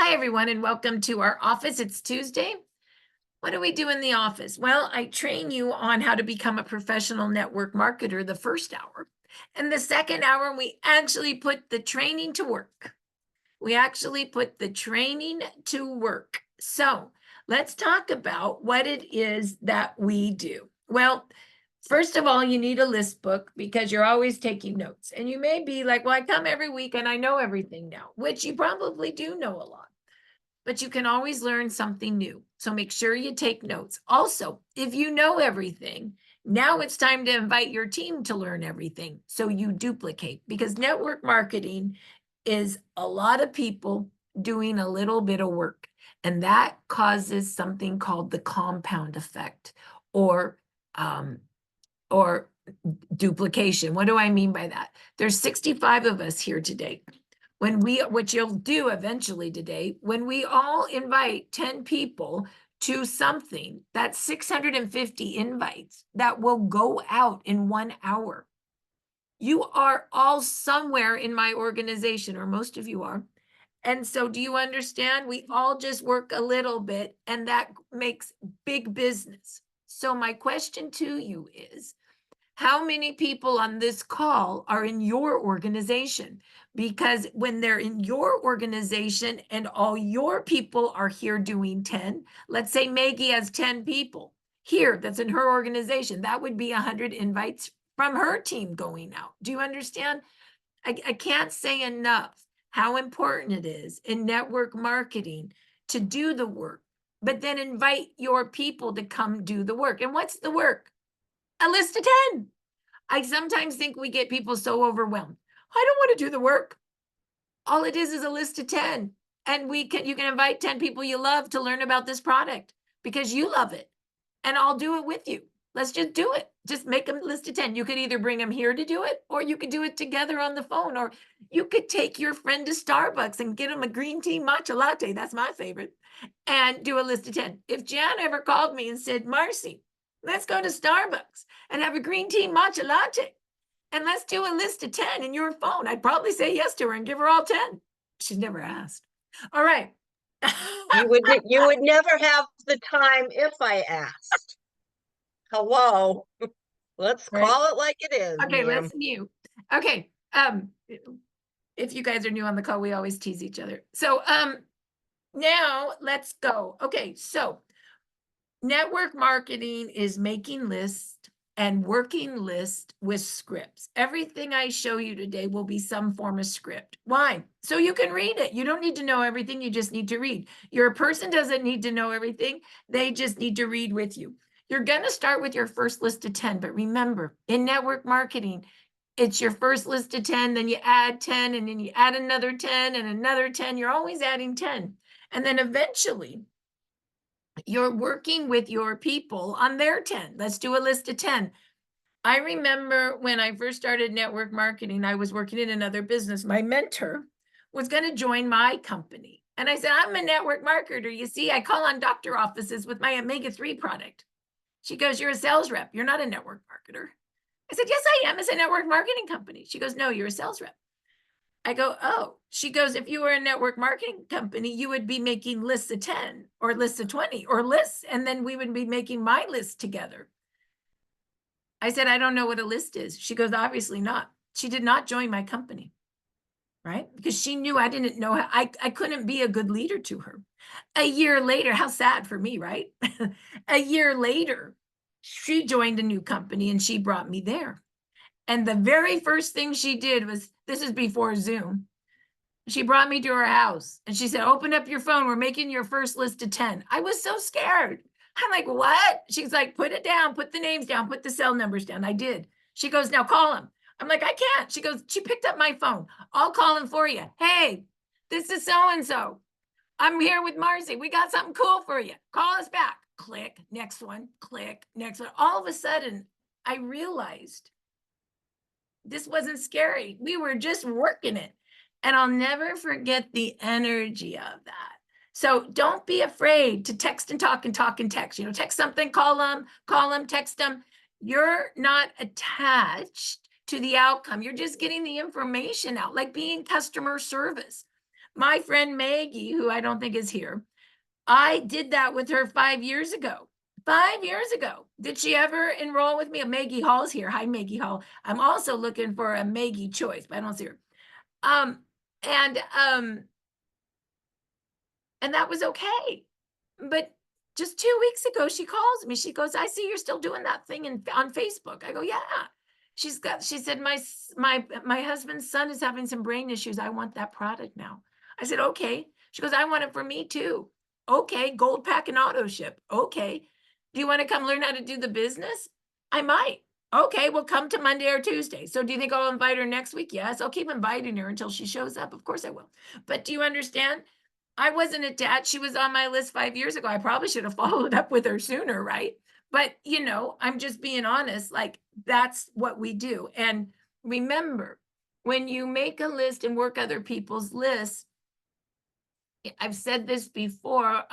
Hi, everyone, and welcome to our office. It's Tuesday. What do we do in the office? Well, I train you on how to become a professional network marketer the first hour. And the second hour, we actually put the training to work. We actually put the training to work. So let's talk about what it is that we do. Well, first of all, you need a list book because you're always taking notes. And you may be like, well, I come every week and I know everything now, which you probably do know a lot, but you can always learn something new. So make sure you take notes. Also, if you know everything, now it's time to invite your team to learn everything. So you duplicate, because network marketing is a lot of people doing a little bit of work. And that causes something called the compound effect, or um, or duplication. What do I mean by that? There's 65 of us here today. What you'll do eventually today, when we all invite 10 people to something, that's 650 invites that will go out in 1 hour. You are all somewhere in my organization, or most of you are. And so do you understand? We all just work a little bit, and that makes big business. So my question to you is, how many people on this call are in your organization? Because when they're in your organization and all your people are here doing 10, let's say Maggie has 10 people here that's in her organization, that would be 100 invites from her team going out. Do you understand? I can't say enough how important it is in network marketing to do the work, but then invite your people to come do the work. And what's the work? A list of 10. I sometimes think we get people so overwhelmed. I don't want to do the work. All it is a list of 10. And you can invite 10 people you love to learn about this product because you love it. And I'll do it with you. Let's just do it. Just make a list of 10. You could either bring them here to do it, or you could do it together on the phone, or you could take your friend to Starbucks and get them a green tea matcha latte. That's my favorite. And do a list of 10. If Jan ever called me and said, Marci, let's go to Starbucks and have a green tea matcha latte, and let's do a list of 10 in your phone, I'd probably say yes to her and give her all 10. She's never asked. All right. You would never have the time if I asked. Hello. Let's Right. call it like it is, Okay, ma'am. let's mute. Okay. If you guys are new on the call, we always tease each other. So now let's go. Okay, so network marketing is making lists and working lists with scripts. Everything I show you today will be some form of script. Why? So you can read it. You don't need to know everything. You just need to read. Your person doesn't need to know everything. They just need to read with you. You're going to start with your first list of 10. But remember, in network marketing, it's your first list of 10, then you add 10, and then you add another 10 and another 10. You're always adding 10. And then eventually, you're working with your people on their 10. Let's do a list of 10. I remember when I first started network marketing, I was working in another business. My mentor was going to join my company. And I said, I'm a network marketer. You see, I call on doctor offices with my omega-3 product. She goes, you're a sales rep. You're not a network marketer. I said, yes, I am. It's a network marketing company. She goes, no, you're a sales rep. I go, oh. She goes, if you were a network marketing company, you would be making lists of 10 or lists of 20 or lists, and then we would be making my list together. I said, I don't know what a list is. She goes, obviously not. She did not join my company, right? Because she knew I didn't know how, I couldn't be a good leader to her. A year later, how sad for me, right? A year later, she joined a new company and she brought me there. And the very first thing she did was, this is before Zoom. She brought me to her house and she said, open up your phone. We're making your first list of 10. I was so scared. I'm like, what? She's like, put it down, put the names down, put the cell numbers down. I did. She goes, now call them. I'm like, I can't. She goes, she picked up my phone. I'll call him for you. Hey, this is so-and-so. I'm here with Marci. We got something cool for you. Call us back. Click, next one, click, next one. All of a sudden, I realized this wasn't scary. We were just working it. And I'll never forget the energy of that. So don't be afraid to text and talk and talk and text. Text something, call them, text them. You're not attached to the outcome. You're just getting the information out, like being customer service. My friend Maggie, who I don't think is here, I did that with her 5 years ago. 5 years ago. Did she ever enroll with me? Maggie Hall's here. Hi, Maggie Hall. I'm also looking for a Maggie Choice, but I don't see her. Um, and um, and that was okay. But just 2 weeks ago, she calls me. She goes, "I see you're still doing that thing on Facebook." I go, "Yeah." She said, my husband's son is having some brain issues. I want that product now. I said, "Okay." She goes, "I want it for me too." Okay, gold pack and auto ship. Okay. Do you want to come learn how to do the business? I might. Okay, well, come to Monday or Tuesday. So do you think I'll invite her next week? Yes, I'll keep inviting her until she shows up. Of course I will. But do you understand? I wasn't attached. She was on my list 5 years ago. I probably should have followed up with her sooner, right? But, I'm just being honest, like that's what we do. And remember, when you make a list and work other people's lists, I've said this before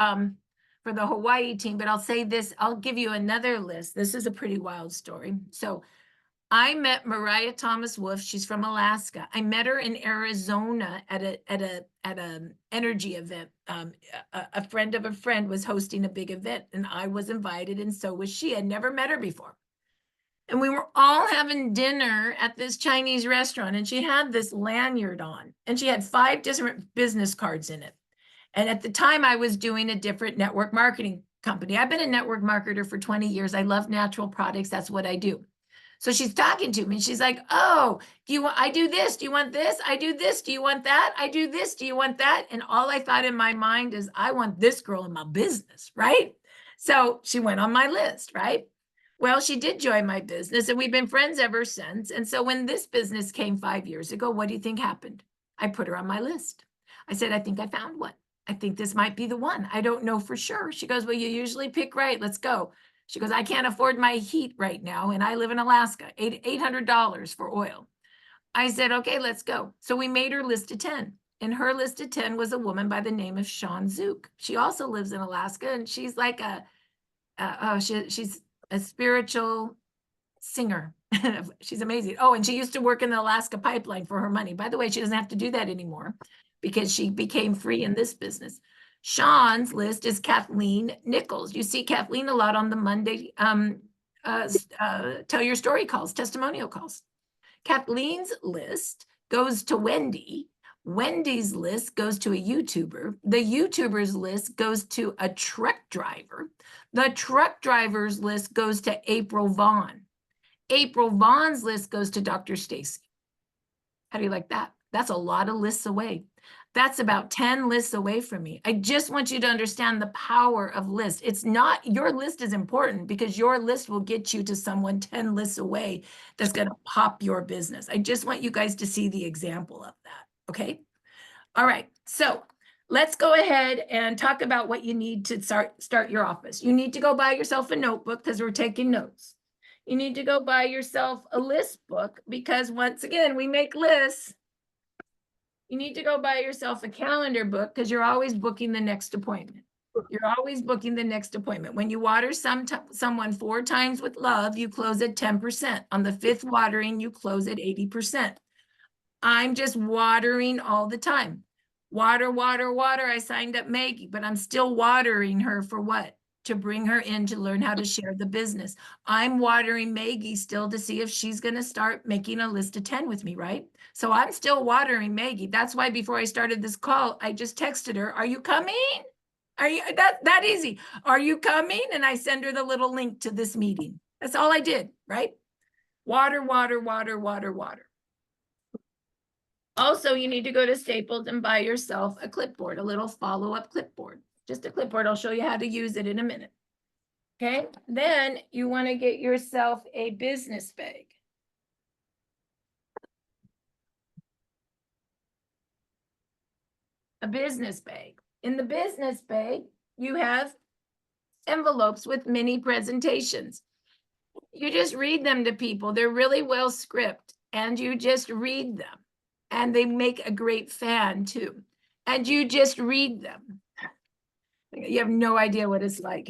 for the Hawaii team, but I'll say this, I'll give you another list. This is a pretty wild story. So I met Mariah Thomas Wolf. She's from Alaska. I met her in Arizona at a energy event. A friend of a friend was hosting a big event, and I was invited, and so was she. I'd never met her before. And we were all having dinner at this Chinese restaurant, and she had this lanyard on, and she had 5 different business cards in it. And at the time, I was doing a different network marketing company. I've been a network marketer for 20 years. I love natural products. That's what I do. So she's talking to me. She's like, "Oh, I do this. Do you want this? I do this. Do you want that? I do this. Do you want that?" And all I thought in my mind is, I want this girl in my business, right? So she went on my list, right? Well, she did join my business, and we've been friends ever since. And so when this business came 5 years ago, what do you think happened? I put her on my list. I said, "I think I found one. I think this might be the one. I don't know for sure." She goes, "Well, you usually pick right. Let's go." She goes, "I can't afford my heat right now, and I live in Alaska, $800 for oil." I said, "Okay, let's go." So we made her list of 10. And her list of 10 was a woman by the name of Sean Zook. She also lives in Alaska, and she's like she's a spiritual singer. She's amazing. Oh, and she used to work in the Alaska pipeline for her money. By the way, she doesn't have to do that anymore because she became free in this business. Sean's list is Kathleen Nichols. You see Kathleen a lot on the Monday tell your story calls, testimonial calls. Kathleen's list goes to Wendy. Wendy's list goes to a YouTuber. The YouTuber's list goes to a truck driver. The truck driver's list goes to April Vaughn. April Vaughn's list goes to Dr. Stacy. How do you like that? That's a lot of lists away. That's about 10 lists away from me. I just want you to understand the power of lists. It's not, your list is important because your list will get you to someone 10 lists away that's going to pop your business. I just want you guys to see the example of that. Okay. All right. So let's go ahead and talk about what you need to start your office. You need to go buy yourself a notebook because we're taking notes. You need to go buy yourself a list book because once again, we make lists. You need to go buy yourself a calendar book because you're always booking the next appointment. You're always booking the next appointment. When you water someone 4 times with love, you close at 10%. On the 5th watering, you close at 80%. I'm just watering all the time. Water, water, water. I signed up Maggie, but I'm still watering her for what? To bring her in to learn how to share the business. I'm watering Maggie still to see if she's going to start making a list of 10 with me, right? So I'm still watering Maggie. That's why before I started this call, I just texted her, "Are you coming? Are you that easy? Are you coming?" And I send her the little link to this meeting. That's all I did, right? Water, water, water, water, water. Also, you need to go to Staples and buy yourself a clipboard, a little follow-up clipboard. Just a clipboard. I'll show you how to use it in a minute. Okay. Then you want to get yourself a business bag. A business bag. In the business bag, you have envelopes with mini presentations. You just read them to people. They're really well scripted, and you just read them. And they make a great fan too. And you just read them. You have no idea what it's like.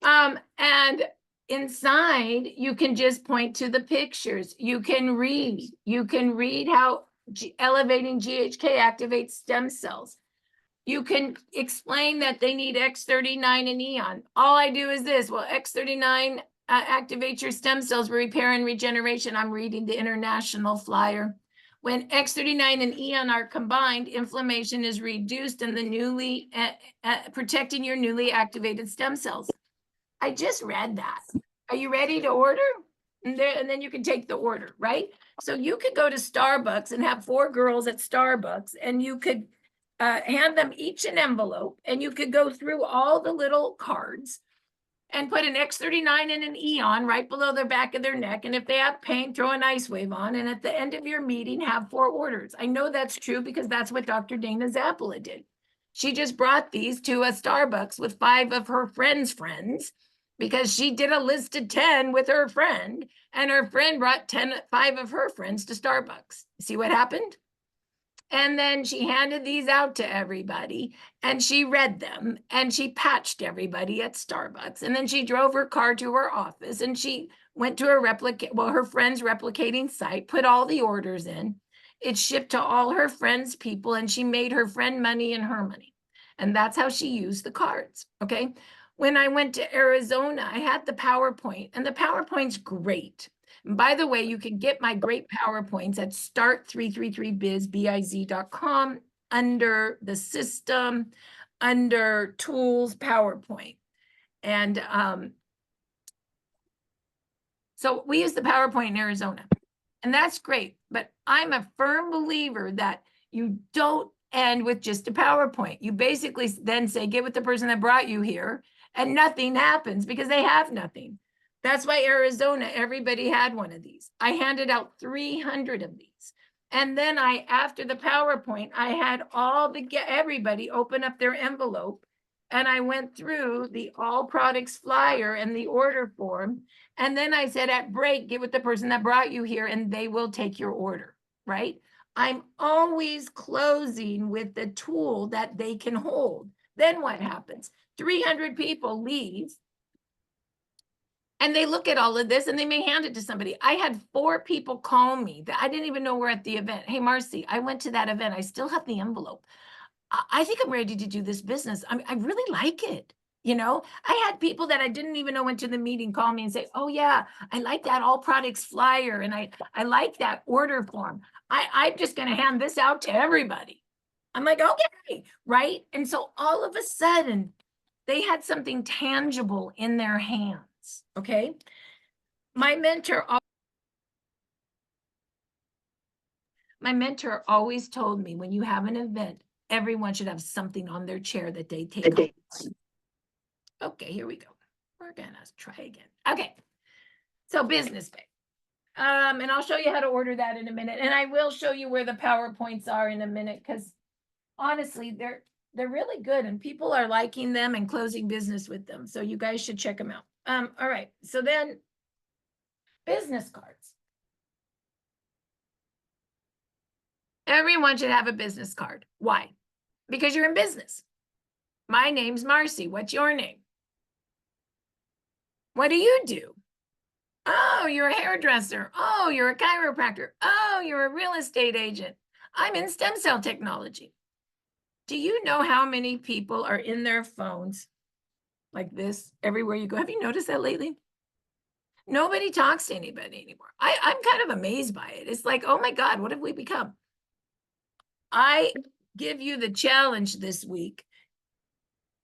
And inside, you can just point to the pictures. You can read how elevating GHK activates stem cells. You can explain that they need X39 and Eon. All I do is this. Well, X39 activates your stem cells for repair and regeneration. I'm reading the international flyer. When X39 and Eon are combined, inflammation is reduced and the newly protecting your newly activated stem cells. I just read that. Are you ready to order? And then you can take the order, right? So you could go to Starbucks and have 4 girls at Starbucks, and you could hand them each an envelope, and you could go through all the little cards and put an X39 and an Eon right below the back of their neck. And if they have pain, throw an ice wave on. And at the end of your meeting, have 4 orders. I know that's true because that's what Dr. Dana Zappala did. She just brought these to a Starbucks with 5 of her friends' because she did a list of 10 with her friend, and her friend brought 5 of her friends to Starbucks. See what happened? And then she handed these out to everybody, and she read them, and she patched everybody at Starbucks. And then she drove her car to her office, and she went to her friend's replicating site, put all the orders in. It shipped to all her friends' people, and she made her friend money and her money. And that's how she used the cards, okay? When I went to Arizona, I had the PowerPoint, and the PowerPoint's great. And by the way, you can get my great PowerPoints at start333biz.com under the system, under tools, PowerPoint. And so we use the PowerPoint in Arizona, and that's great. But I'm a firm believer that you don't end with just a PowerPoint. You basically then say, get with the person that brought you here, and nothing happens because they have nothing. That's why Arizona, everybody had one of these. I handed out 300 of these. And then after the PowerPoint, I had everybody open up their envelope, and I went through the all products flyer and the order form. And then I said, at break, get with the person that brought you here and they will take your order, right? I'm always closing with the tool that they can hold. Then what happens? 300 people leave, and they look at all of this and they may hand it to somebody. I had 4 people call me that I didn't even know were at the event. Hey, Marci, I went to that event. I still have the envelope. I think I'm ready to do this business. I really like it. You know, I had people that I didn't even know went to the meeting call me and say, oh yeah, I like that all products flyer. And I like that order form. I'm just going to hand this out to everybody. I'm like, okay, right? And so all of a sudden they had something tangible in their hands. Okay. My mentor always told me, when you have an event, everyone should have something on their chair that they take home. Okay, here we go. We're gonna try again. Okay, so business pay. And I'll show you how to order that in a minute. And I will show you where the PowerPoints are in a minute, because honestly, they're really good and people are liking them and closing business with them. So you guys should check them out. All right, so then business cards. Everyone should have a business card. Why? Because you're in business. My name's Marci. What's your name? What do you do? Oh, you're a hairdresser. Oh, you're a chiropractor. Oh, you're a real estate agent. I'm in stem cell technology. Do you know how many people are in their phones like this everywhere you go? Have you noticed that lately? Nobody talks to anybody anymore. I'm kind of amazed by it. It's like, oh my God, what have we become? I give you the challenge this week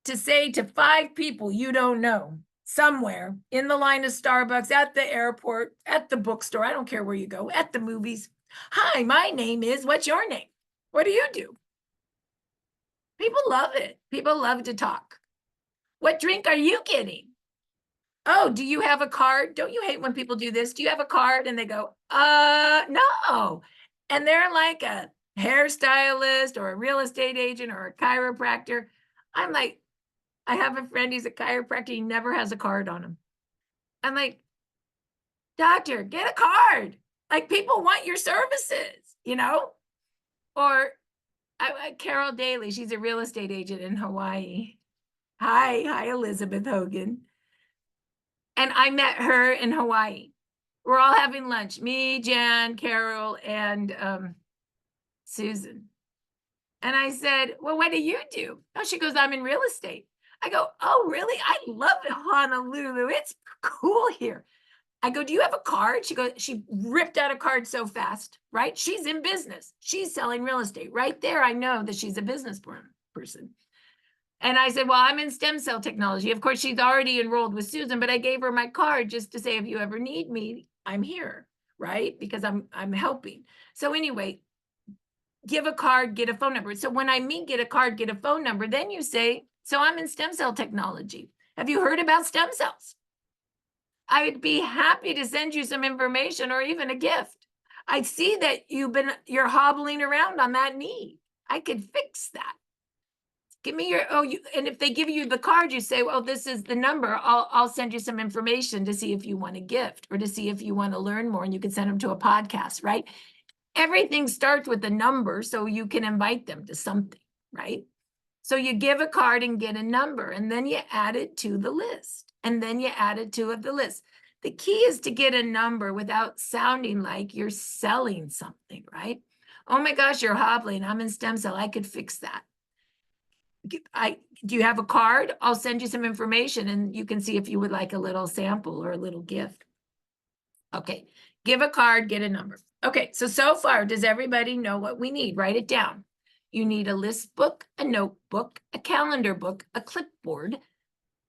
to say to 5 people you don't know, somewhere in the line of Starbucks, at the airport, at the bookstore, I don't care where you go, at the movies. Hi, my name is, what's your name? What do you do? People love it. People love to talk. What drink are you getting? Oh, do you have a card? Don't you hate when people do this? Do you have a card? And they go, no. And they're like a hairstylist or a real estate agent or a chiropractor. I'm like, I have a friend, he's a chiropractor, he never has a card on him. I'm like, doctor, get a card. Like, people want your services, you know? Or Carol Daly, she's a real estate agent in Hawaii. Hi, Elizabeth Hogan. And I met her in Hawaii. We're all having lunch, me, Jan, Carol, and Susan. And I said, well, what do you do? Oh, she goes, I'm in real estate. I go, oh, really? I love Honolulu. It's cool here. I go, do you have a card? She goes, she ripped out a card so fast, right? She's in business. She's selling real estate. Right there, I know that she's a business person. And I said, well, I'm in stem cell technology. Of course, she's already enrolled with Susan, but I gave her my card just to say, if you ever need me, I'm here, right? Because I'm helping. So anyway, give a card, get a phone number. So when I mean get a card, get a phone number, then you say, so I'm in stem cell technology. Have you heard about stem cells? I would be happy to send you some information or even a gift. I see that you're hobbling around on that knee. I could fix that. Give me your, and if they give you the card, you say, well, this is the number. I'll send you some information to see if you want a gift or to see if you want to learn more, and you can send them to a podcast, right? Everything starts with a number so you can invite them to something, right? So you give a card and get a number, and then you add it to the list, and then you add it to the list. The key is to get a number without sounding like you're selling something, right? Oh my gosh, you're hobbling. I'm in stem cell. I could fix that. Do you have a card? I'll send you some information and you can see if you would like a little sample or a little gift. Okay, give a card, get a number. Okay, so far, does everybody know what we need? Write it down. You need a list book, a notebook, a calendar book, a clipboard,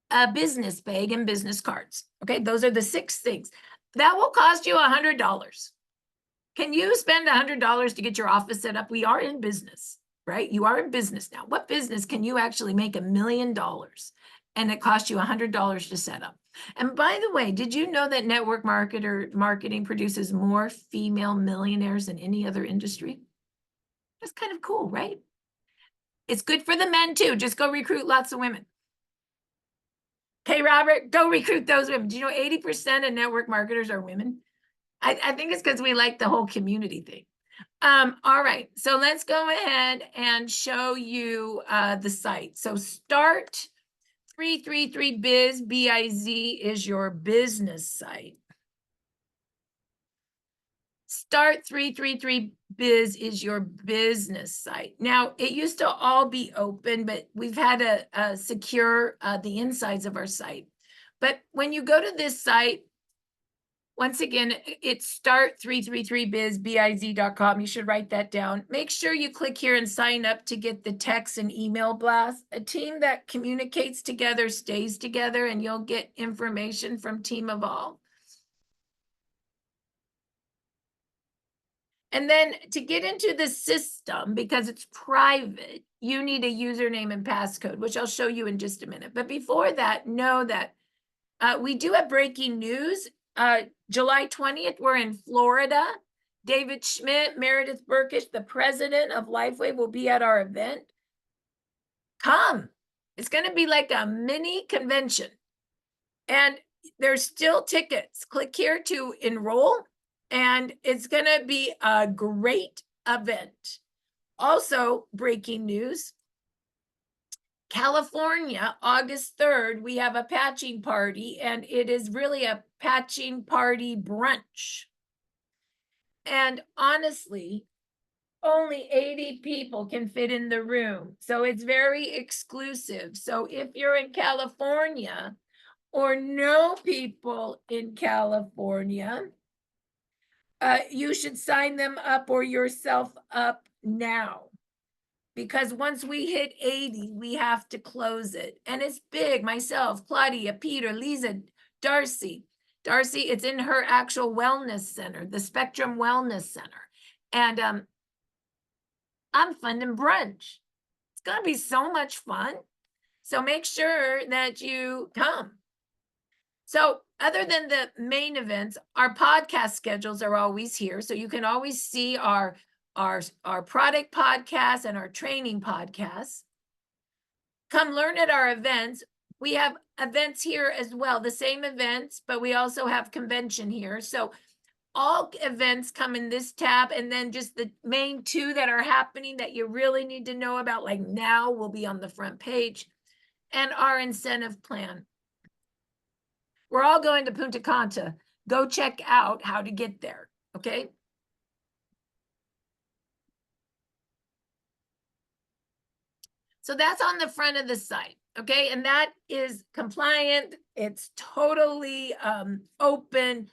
a business bag, and business cards. Okay, those are the 6 things. That will cost you $100. Can you spend $100 to get your office set up? We are in business, right? You are in business now. What business can you actually make $1 million and it costs you $100 to set up? And by the way, did you know that network marketing produces more female millionaires than any other industry? That's kind of cool, right? It's good for the men too. Just go recruit lots of women. Okay, Robert, go recruit those women. Do you know 80% of network marketers are women? I think it's because we like the whole community thing. All right, so let's go ahead and show you the site. So start 333biz, B-I-Z is your business site. Start 333biz is your business site. Now, it used to all be open, but we've had to secure the insides of our site. But when you go to this site, once again, it's start333biz.com. You should write that down. Make sure you click here and sign up to get the text and email blast. A team that communicates together stays together, and you'll get information from Team Evolve. And then to get into the system, because it's private, you need a username and passcode, which I'll show you in just a minute. But before that, know that we do have breaking news. July 20th, we're in Florida. David Schmidt, Meredith Burkish, the president of Lifeway, will be at our event. Come. It's going to be like a mini convention. And there's still tickets. Click here to enroll. And it's going to be a great event. Also, breaking news. California, August 3rd, we have a patching party, and it is really a patching party brunch. And honestly, only 80 people can fit in the room. So it's very exclusive. So if you're in California or know people in California, you should sign them up or yourself up now. Because once we hit 80, we have to close it. And it's big. Myself, Claudia, Peter, Lisa, Darcy. Darcy, it's in her actual wellness center, the Spectrum Wellness Center. And I'm funding brunch. It's going to be so much fun. So make sure that you come. So other than the main events, our podcast schedules are always here. So you can always see our product podcasts and our training podcasts. Come learn at our events. We have events here as well, the same events, but we also have convention here. So all events come in this tab, and then just the main 2 that are happening that you really need to know about, like now, will be on the front page, and our incentive plan. We're all going to Punta Cana. Go check out how to get there, okay? So that's on the front of the site, okay? And that is compliant. It's totally open.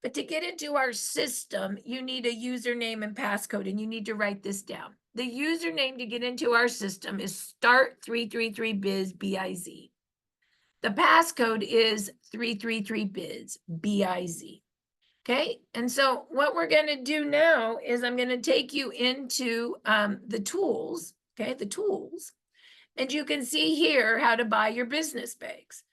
But to get into our system, you need a username and passcode, and you need to write this down. The username to get into our system is start333biz, B-I-Z. The passcode is 333biz, B-I-Z. Okay, and so what we're going to do now is I'm going to take you into the tools, okay, the tools, and you can see here how to buy your business bags.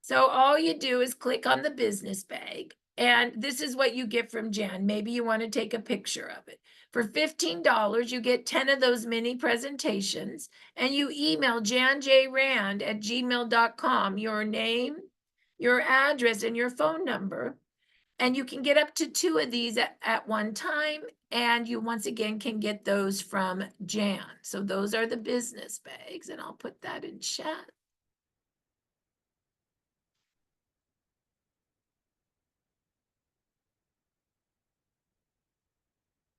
So all you do is click on the business bag, and this is what you get from Jan. Maybe you want to take a picture of it. For $15, you get 10 of those mini presentations, and you email janjrand@gmail.com your name, your address, and your phone number. And you can get up to 2 of these at one time. And you once again can get those from Jan. So those are the business bags, and I'll put that in chat.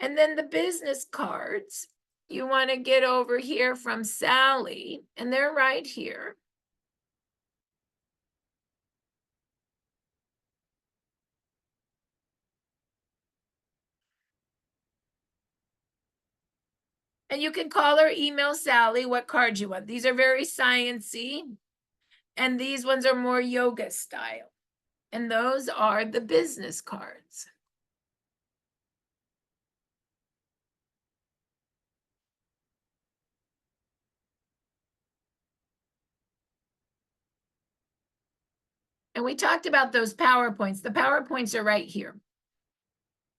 And then the business cards, you want to get over here from Sally, and they're right here. And you can call or email Sally what cards you want. These are very science-y, and these ones are more yoga style. And those are the business cards. And we talked about those PowerPoints. The PowerPoints are right here.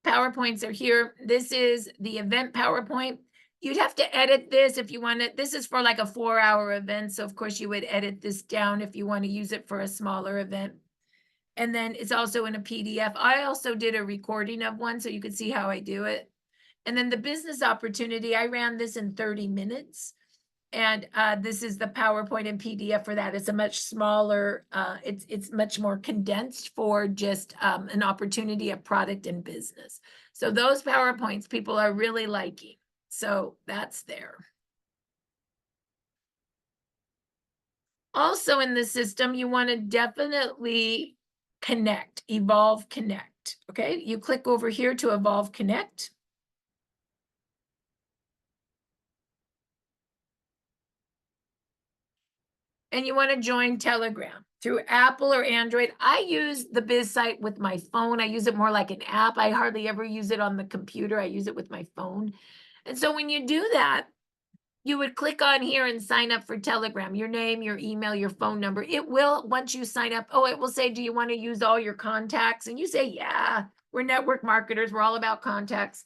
PowerPoints are here. This is the event PowerPoint. You'd have to edit this if you want it. This is for like a 4-hour event. So of course you would edit this down if you want to use it for a smaller event. And then it's also in a PDF. I also did a recording of one so you could see how I do it. And then the business opportunity, I ran this in 30 minutes. And this is the PowerPoint and PDF for that. It's a much smaller, it's much more condensed for just an opportunity of product and business. So those PowerPoints people are really liking. So that's there. Also in the system, you want to definitely connect, Evolve Connect. Okay, you click over here to Evolve Connect. And you want to join Telegram through Apple or Android. I use the Biz site with my phone. I use it more like an app. I hardly ever use it on the computer. I use it with my phone. And so when you do that, you would click on here and sign up for Telegram, your name, your email, your phone number. It will, once you sign up, it will say, do you want to use all your contacts? And you say, yeah, we're network marketers. We're all about contacts.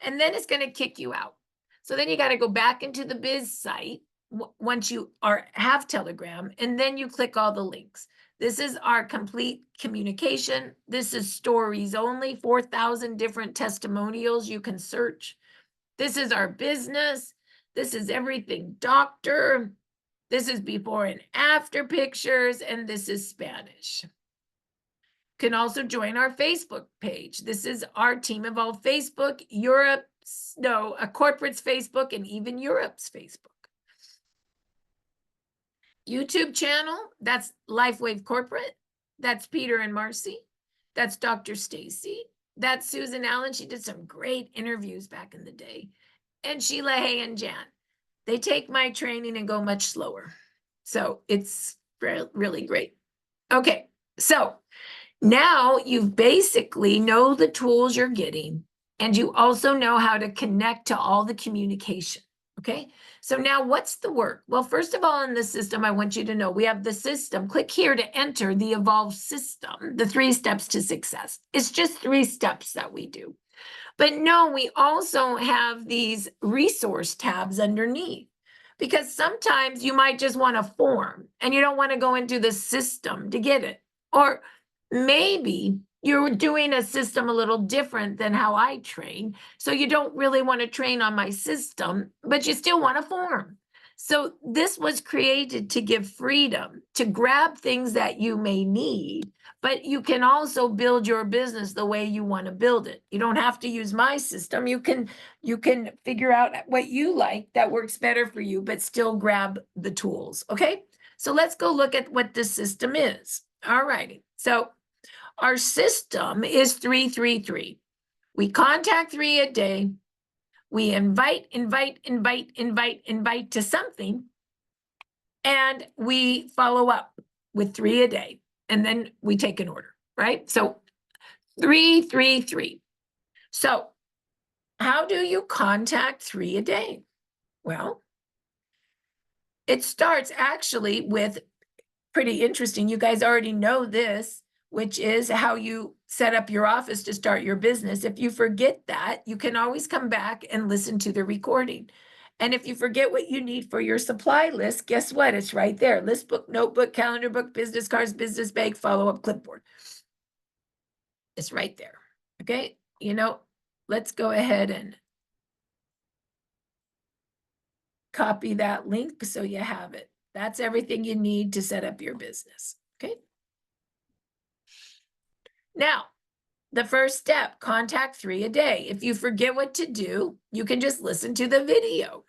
And then it's going to kick you out. So then you got to go back into the Biz site once you have Telegram, and then you click all the links. This is our complete communication. This is stories only, 4,000 different testimonials you can search. This is our business. This is everything doctor. This is before and after pictures, and this is Spanish. Can also join our Facebook page. This is our Team Evolve Facebook, a corporate's Facebook, and even Europe's Facebook. YouTube channel, that's LifeWave Corporate. That's Peter and Marci. That's Dr. Stacy. That's Susan Allen. She did some great interviews back in the day. And Sheila Hay and Jan. They take my training and go much slower. So it's really great. Okay, so now you basically know the tools you're getting, and you also know how to connect to all the communication. Okay, so now what's the work? Well, first of all, in the system, I want you to know we have the system. Click here to enter the Evolve system, the 3 steps to success. It's just 3 steps that we do. But no, we also have these resource tabs underneath, because sometimes you might just want a form and you don't want to go into the system to get it. Or maybe you're doing a system a little different than how I train. So you don't really want to train on my system, but you still want a form. So this was created to give freedom to grab things that you may need, but you can also build your business the way you want to build it. You don't have to use my system. You can figure out what you like that works better for you, but still grab the tools. Okay. So let's go look at what the system is. All righty. So our system is 333. We contact 3 a day. We invite to something, and we follow up with 3 a day, and then we take an order, right? So 333. So how do you contact 3 a day? Well, it starts actually with pretty interesting. You guys already know this, which is how you set up your office to start your business. If you forget that, you can always come back and listen to the recording. And if you forget what you need for your supply list, guess what? It's right there. List book, notebook, calendar book, business cards, business bag, follow-up clipboard. It's right there. Okay. Let's go ahead and copy that link so you have it. That's everything you need to set up your business. Okay. Now, the first step, contact 3 a day. If you forget what to do, you can just listen to the video.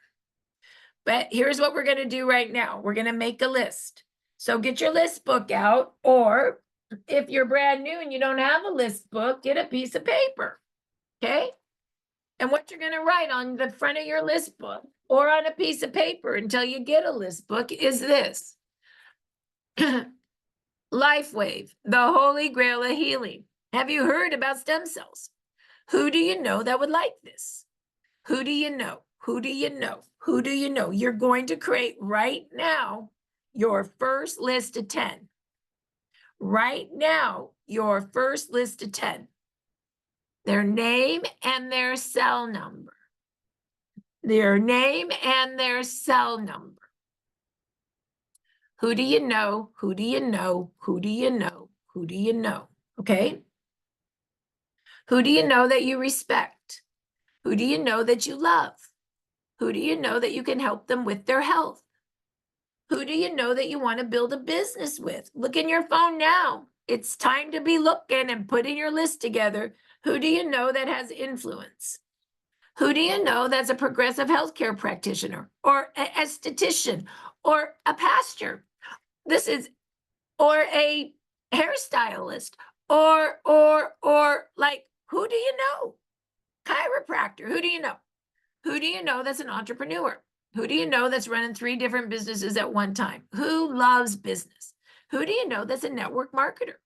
But here's what we're going to do right now. We're going to make a list. So get your list book out, or if you're brand new and you don't have a list book, get a piece of paper. Okay. And what you're going to write on the front of your list book or on a piece of paper until you get a list book is this. LifeWave, the holy grail of healing. Have you heard about stem cells? Who do you know that would like this? Who do you know? Who do you know? Who do you know? You're going to create right now your first list of 10. Right now, your first list of 10. Their name and their cell number. Their name and their cell number. Who do you know? Who do you know? Who do you know? Who do you know? Okay? Who do you know that you respect? Who do you know that you love? Who do you know that you can help them with their health? Who do you know that you want to build a business with? Look in your phone now. It's time to be looking and putting your list together. Who do you know that has influence? Who do you know that's a progressive healthcare practitioner or an esthetician or a pastor? Or a hairstylist or like, who do you know? Chiropractor. Who do you know? Who do you know that's an entrepreneur? Who do you know that's running 3 different businesses at one time? Who loves business? Who do you know that's a network marketer?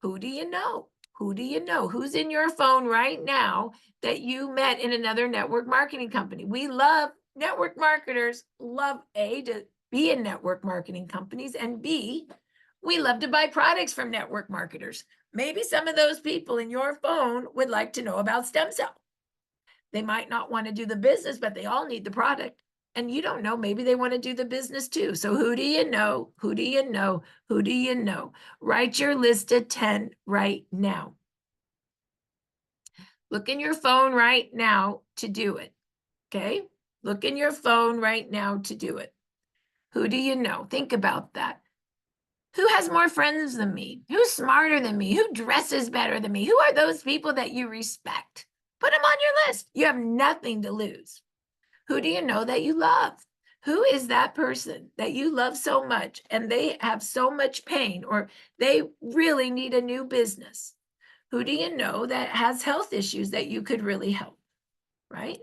Who do you know? Who do you know? Who's in your phone right now that you met in another network marketing company? We love network marketers, love A, to be in network marketing companies, and B, we love to buy products from network marketers. Maybe some of those people in your phone would like to know about stem cell. They might not want to do the business, but they all need the product. And you don't know, maybe they want to do the business too. So who do you know? Who do you know? Who do you know? Write your list of 10 right now. Look in your phone right now to do it. Okay? Look in your phone right now to do it. Who do you know? Think about that. Who has more friends than me? Who's smarter than me? Who dresses better than me? Who are those people that you respect? Put them on your list. You have nothing to lose. Who do you know that you love? Who is that person that you love so much and they have so much pain or they really need a new business? Who do you know that has health issues that you could really help, right?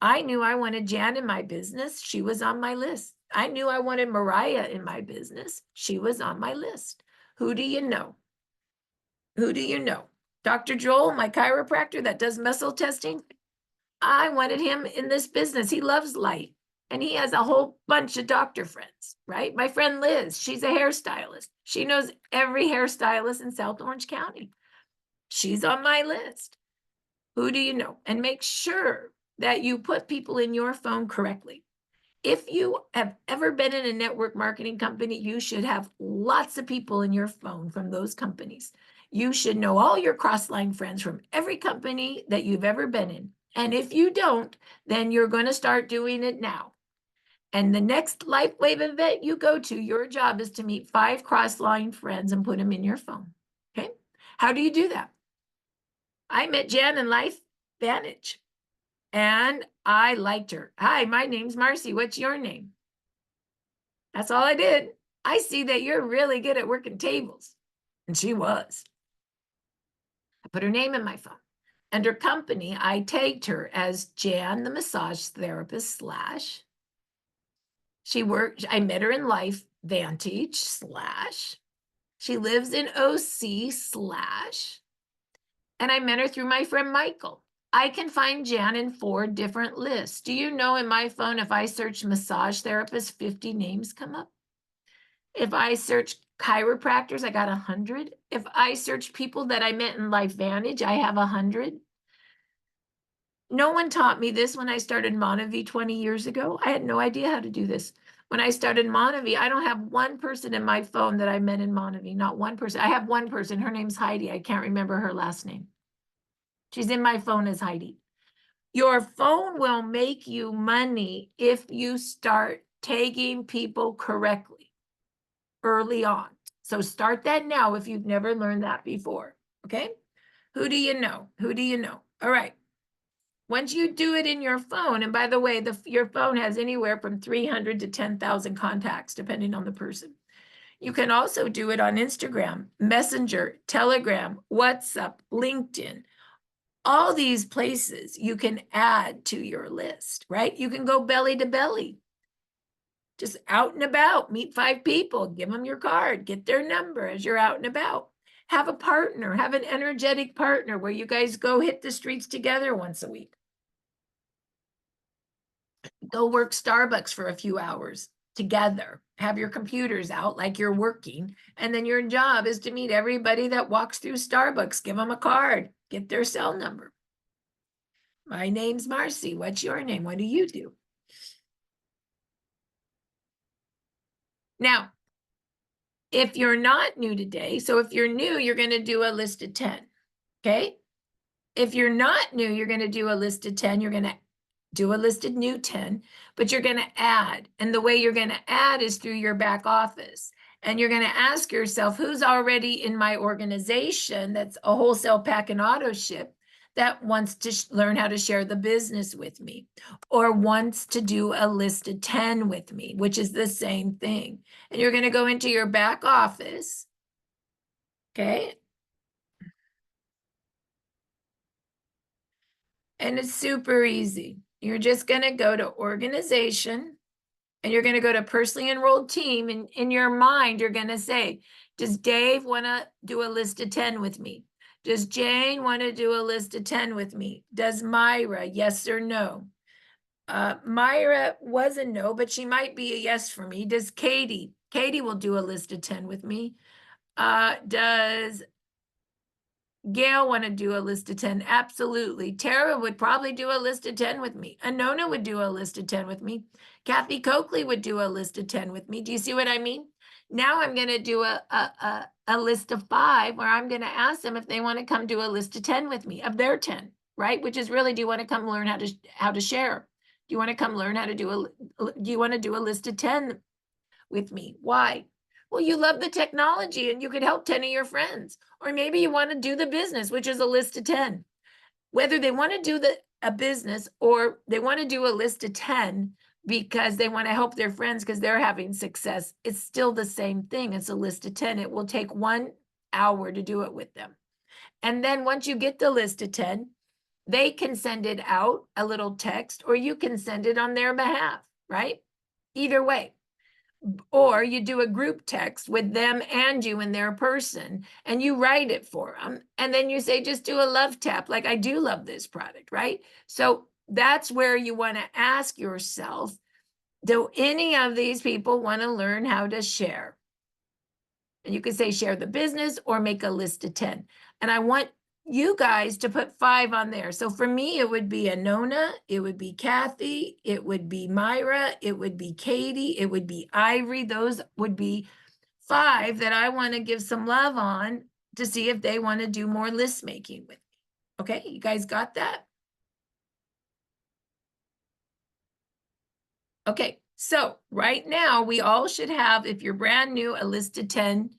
I knew I wanted Jan in my business. She was on my list. I knew I wanted Mariah in my business. She was on my list. Who do you know? Who do you know? Dr. Joel, my chiropractor that does muscle testing, I wanted him in this business. He loves light and he has a whole bunch of doctor friends, right? My friend Liz, she's a hairstylist. She knows every hairstylist in South Orange County. She's on my list. Who do you know? And make sure that you put people in your phone correctly. If you have ever been in a network marketing company, you should have lots of people in your phone from those companies. You should know all your cross-line friends from every company that you've ever been in. And if you don't, then you're going to start doing it now. And the next Life Wave event you go to, your job is to meet 5 cross-line friends and put them in your phone. Okay? How do you do that? I met Jan in Life Vantage, and I liked her. Hi, my name's Marci. What's your name? That's all I did. I see that you're really good at working tables. And she was. I put her name in my phone. Under company, I tagged her as Jan, the massage therapist, / she worked, I met her in Life Vantage / she lives in OC / and I met her through my friend Michael. I can find Jan in 4 different lists. Do you know in my phone, if I search massage therapist, 50 names come up? If I search chiropractors, I got 100. If I search people that I met in Life Vantage, I have 100. No one taught me this when I started Monavie 20 years ago. I had no idea how to do this. When I started Monavie, I don't have one person in my phone that I met in Monavie, not one person. I have one person, her name's Heidi. I can't remember her last name. She's in my phone as Heidi. Your phone will make you money if you start tagging people correctly early on. So start that now if you've never learned that before, okay? Who do you know? Who do you know? All right. Once you do it in your phone, and by the way, your phone has anywhere from 300 to 10,000 contacts, depending on the person. You can also do it on Instagram, Messenger, Telegram, WhatsApp, LinkedIn. All these places you can add to your list, right? You can go belly to belly. Just out and about, meet 5 people, give them your card, get their number as you're out and about. Have a partner, have an energetic partner where you guys go hit the streets together once a week. Go work Starbucks for a few hours together. Have your computers out like you're working. And then your job is to meet everybody that walks through Starbucks. Give them a card, get their cell number. My name's Marci. What's your name? What do you do? Now, if you're not new today, so if you're new, you're going to do a list of 10. Okay? If you're not new, you're going to do a list of 10. You're going to do a listed new 10, but you're going to add. And the way you're going to add is through your back office. And you're going to ask yourself, who's already in my organization that's a wholesale pack and auto ship that wants to learn how to share the business with me, or wants to do a list of 10 with me, which is the same thing. And you're going to go into your back office. Okay. And it's super easy. You're just going to go to organization and you're going to go to personally enrolled team. And in your mind, you're going to say, does Dave want to do a list of 10 with me? Does Jane want to do a list of 10 with me? Does Myra, yes or no? Myra was a no, but she might be a yes for me. Does Katie? Katie will do a list of 10 with me. Does Gail want to do a list of 10? Absolutely. Tara would probably do a list of 10 with me. Anona would do a list of 10 with me. Kathy Coakley would do a list of 10 with me. Do you see what I mean? Now I'm going to do a list of 5 where I'm going to ask them if they want to come do a list of 10 with me, of their 10, right? Which is really, do you want to come learn how to share? Do you want to come learn how to do you want to do a list of 10 with me? Why? Well, you love the technology and you could help 10 of your friends. Or maybe you want to do the business, which is a list of 10. Whether they want to do a business or they want to do a list of 10 because they want to help their friends because they're having success, it's still the same thing. It's a list of 10. It will take 1 hour to do it with them. And then once you get the list of 10, they can send it out, a little text, or you can send it on their behalf, right? Either way. Or you do a group text with them and you and their person, and you write it for them. And then you say, just do a love tap, like I do love this product, right? So that's where you want to ask yourself, do any of these people want to learn how to share? And you could say share the business or make a list of 10. And I want you guys to put 5 on there. So for me, it would be Anona, it would be Kathy, it would be Myra, it would be Katie, it would be Ivory. Those would be 5 that I want to give some love on to see if they want to do more list making with me. Okay, you guys got that? Okay, So right now, we all should have, if you're brand new, a list of 10.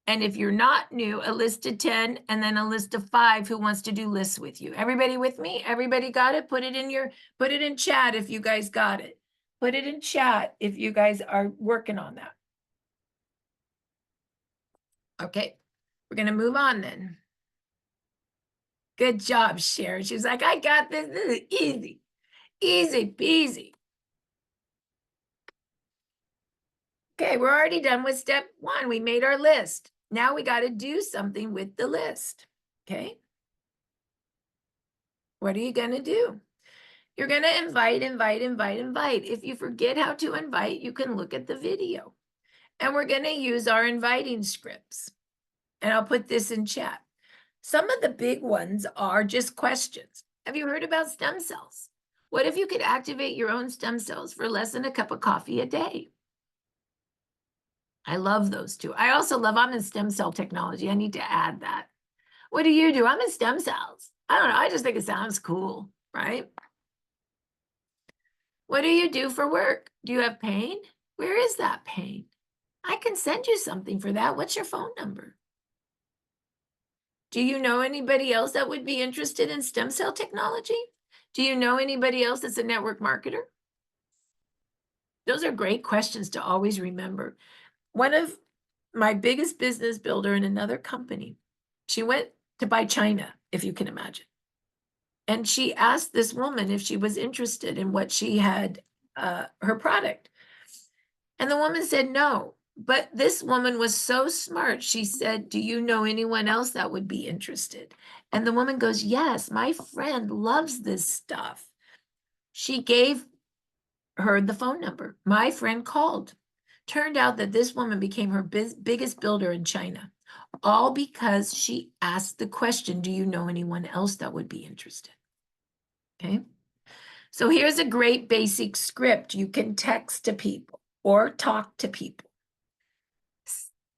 And if you're not new, a list of 10, and then a list of 5 who wants to do lists with you. Everybody with me? Everybody got it? Put it in chat if you guys got it. Put it in chat if you guys are working on that. Okay, we're gonna move on then. Good job, Sharon. She's like, I got this. This is easy. Easy peasy. Okay, we're already done with step 1. We made our list. Now we got to do something with the list. Okay. What are you going to do? You're going to invite. If you forget how to invite, you can look at the video. And we're going to use our inviting scripts. And I'll put this in chat. Some of the big ones are just questions. Have you heard about stem cells? What if you could activate your own stem cells for less than a cup of coffee a day? I love those two. I also love, I'm in stem cell technology. I need to add that. What do you do? I'm in stem cells. I don't know. I just think it sounds cool, right? What do you do for work? Do you have pain? Where is that pain? I can send you something for that. What's your phone number? Do you know anybody else that would be interested in stem cell technology? Do you know anybody else that's a network marketer? Those are great questions to always remember. One of my biggest business builder in another company, she went to buy China, if you can imagine. And she asked this woman if she was interested in what she had, her product. And the woman said no. But this woman was so smart. She said, do you know anyone else that would be interested? And the woman goes, yes, my friend loves this stuff. She gave her the phone number. My friend called. Turned out that this woman became her biggest builder in China, all because she asked the question, do you know anyone else that would be interested? Okay. So here's a great basic script. You can text to people or talk to people.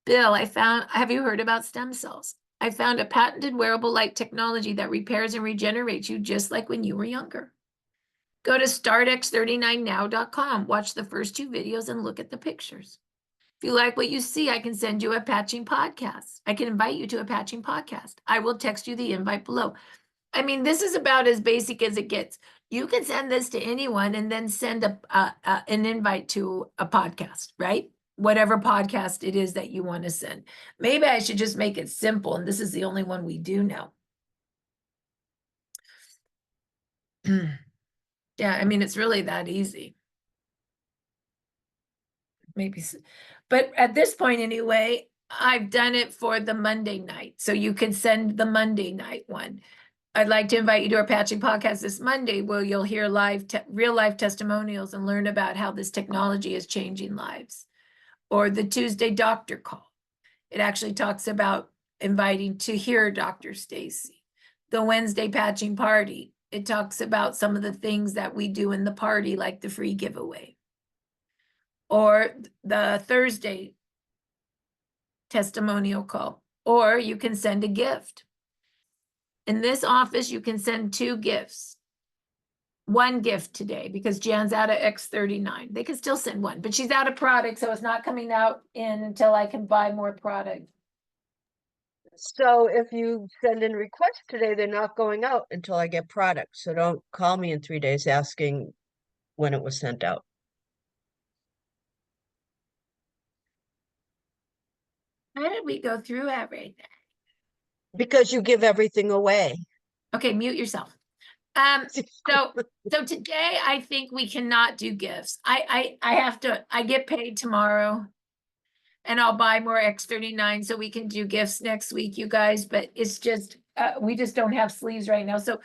Bill, have you heard about stem cells? I found a patented wearable light technology that repairs and regenerates you just like when you were younger. Go to startx39now.com, watch the first 2 videos and look at the pictures. If you like what you see, I can send you a patching podcast. I can invite you to a patching podcast. I will text you the invite below. I mean, this is about as basic as it gets. You can send this to anyone and then send an invite to a podcast, right? Whatever podcast it is that you want to send. Maybe I should just make it simple, and this is the only one we do now. Yeah, I mean, it's really that easy. Maybe, but at this point anyway, I've done it for the Monday night. So you can send the Monday night one. I'd like to invite you to our patching podcast this Monday, where you'll hear real life testimonials and learn about how this technology is changing lives. Or the Tuesday doctor call. It actually talks about inviting to hear Dr. Stacy. The Wednesday patching party. It talks about some of the things that we do in the party, like the free giveaway. Or the Thursday testimonial call. Or you can send a gift. In this office, you can send 2 gifts. 1 gift today because Jan's out of X39. They can still send 1, but she's out of product, so it's not coming out in until I can buy more product. So if you send in requests today, they're not going out until I get product. So don't call me in 3 days asking when it was sent out. How did we go through everything? Because you give everything away. Okay, mute yourself. So today I think we cannot do gifts. I have to, I get paid tomorrow and I'll buy more X39 so we can do gifts next week, you guys, but it's just, we just don't have sleeves right now. So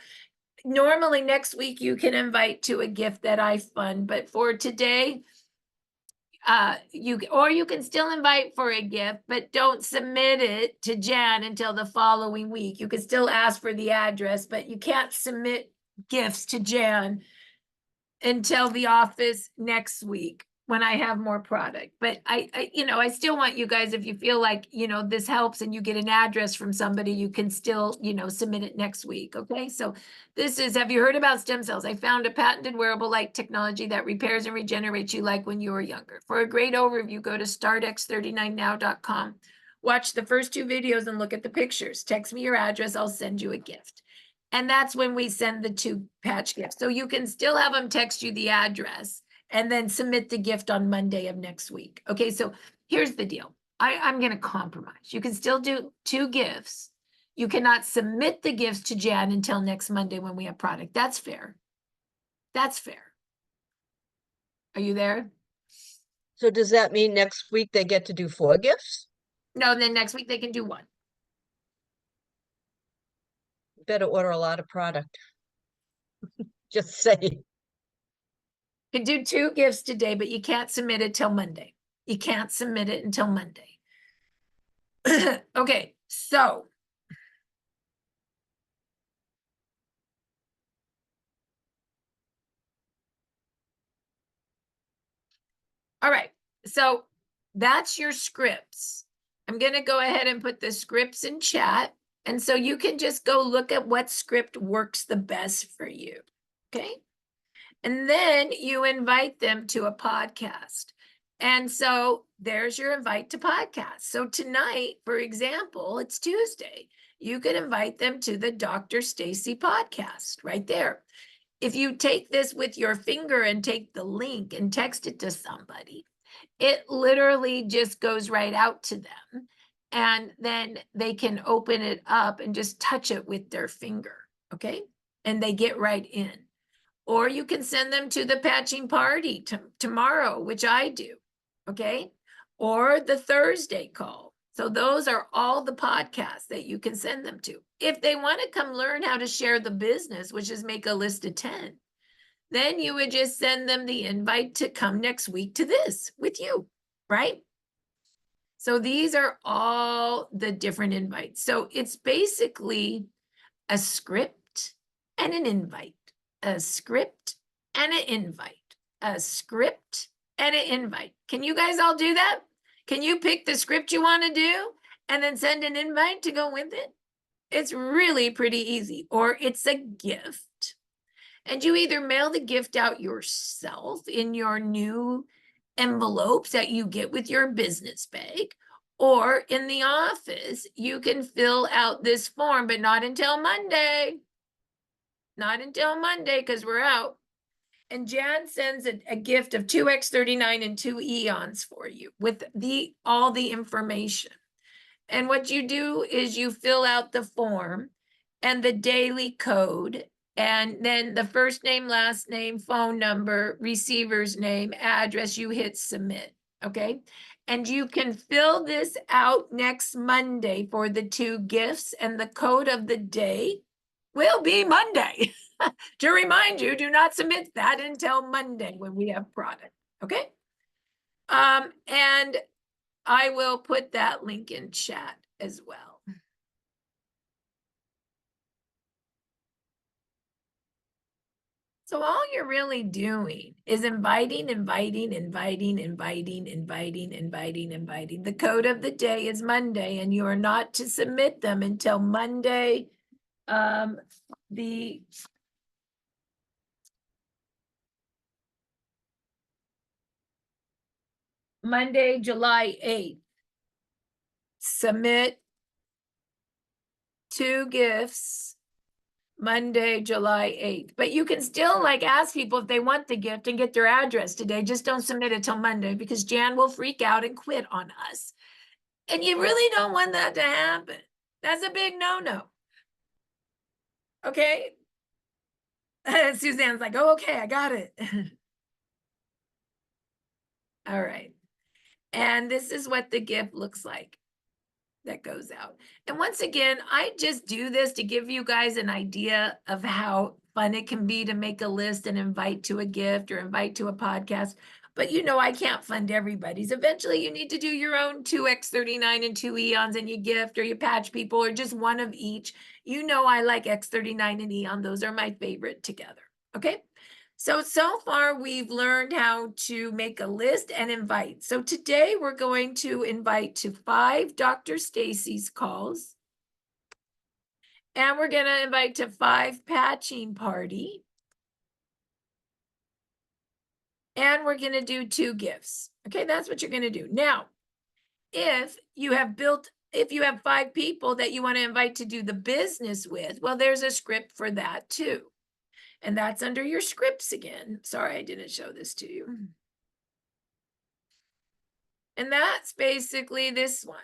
normally next week you can invite to a gift that I fund, but for today, you can still invite for a gift, but don't submit it to Jan until the following week. You can still ask for the address, but you can't submit gifts to Jan until the office next week. when I have more product. But I still want you guys, if you feel like, this helps and you get an address from somebody, you can still, submit it next week. Okay. So have you heard about stem cells? I found a patented wearable light technology that repairs and regenerates you like when you were younger. For a great overview, go to startx39now.com. Watch the first 2 videos and look at the pictures. Text me your address. I'll send you a gift. And that's when we send the 2 patch gifts. So you can still have them text you the address and then submit the gift on Monday of next week. Okay, so here's the deal. I'm going to compromise. You can still do 2 gifts. You cannot submit the gifts to Jan until next Monday when we have product. That's fair. That's fair. Are you there? So does that mean next week they get to do 4 gifts? No, then next week they can do 1. Better order a lot of product. Just saying. You can do 2 gifts today, but you can't submit it till Monday. You can't submit it until Monday. Okay, so all right, so that's your scripts. I'm going to go ahead and put the scripts in chat. And so you can just go look at what script works the best for you. Okay. And then you invite them to a podcast. And so there's your invite to podcast. So tonight, for example, it's Tuesday. You could invite them to the Dr. Stacy podcast right there. If you take this with your finger and take the link and text it to somebody, it literally just goes right out to them. And then they can open it up and just touch it with their finger. Okay. And they get right in. Or you can send them to the patching party tomorrow, which I do. Okay. Or the Thursday call. So those are all the podcasts that you can send them to. If they want to come learn how to share the business, which is make a list of 10, then you would just send them the invite to come next week to this with you, right? So these are all the different invites. So it's basically a script and an invite, a script and an invite, a script and an invite. Can you guys all do that? Can you pick the script you want to do and then send an invite to go with it? It's really pretty easy. Or it's a gift. And you either mail the gift out yourself in your new envelopes that you get with your business bag, or in the office, you can fill out this form, but not until Monday. Not until Monday, because we're out. And Jan sends a gift of 2x39 and 2 eons for you with all the information. And what you do is you fill out the form and the daily code, and then the first name, last name, phone number, receiver's name, address, you hit submit. Okay. And you can fill this out next Monday for the 2 gifts, and the code of the day will be Monday. To remind you, do not submit that until Monday when we have product. Okay. And I will put that link in chat as well. So all you're really doing is inviting. The code of the day is Monday, and you are not to submit them until Monday, Monday, July 8th. Submit 2 gifts Monday, July 8th. But you can still ask people if they want the gift and get their address today. Just don't submit it till Monday, because Jan will freak out and quit on us. And you really don't want that to happen. That's a big no-no. Okay? Suzanne's like, oh, okay, I got it. All right. And this is what the gift looks like that goes out. And once again, I just do this to give you guys an idea of how fun it can be to make a list and invite to a gift or invite to a podcast. But I can't fund everybody's. Eventually, you need to do your own 2x39 and 2 eons, and you gift or you patch people, or just one of each. I like x39 and eon. Those are my favorite together. Okay. So far we've learned how to make a list and invite. So today we're going to invite to 5 Dr. Stacy's calls. And we're going to invite to 5 patching party. And we're going to do 2 gifts. Okay, that's what you're going to do. Now, if you have 5 people that you want to invite to do the business with, well, there's a script for that too. And that's under your scripts again. Sorry, I didn't show this to you. And that's basically this one.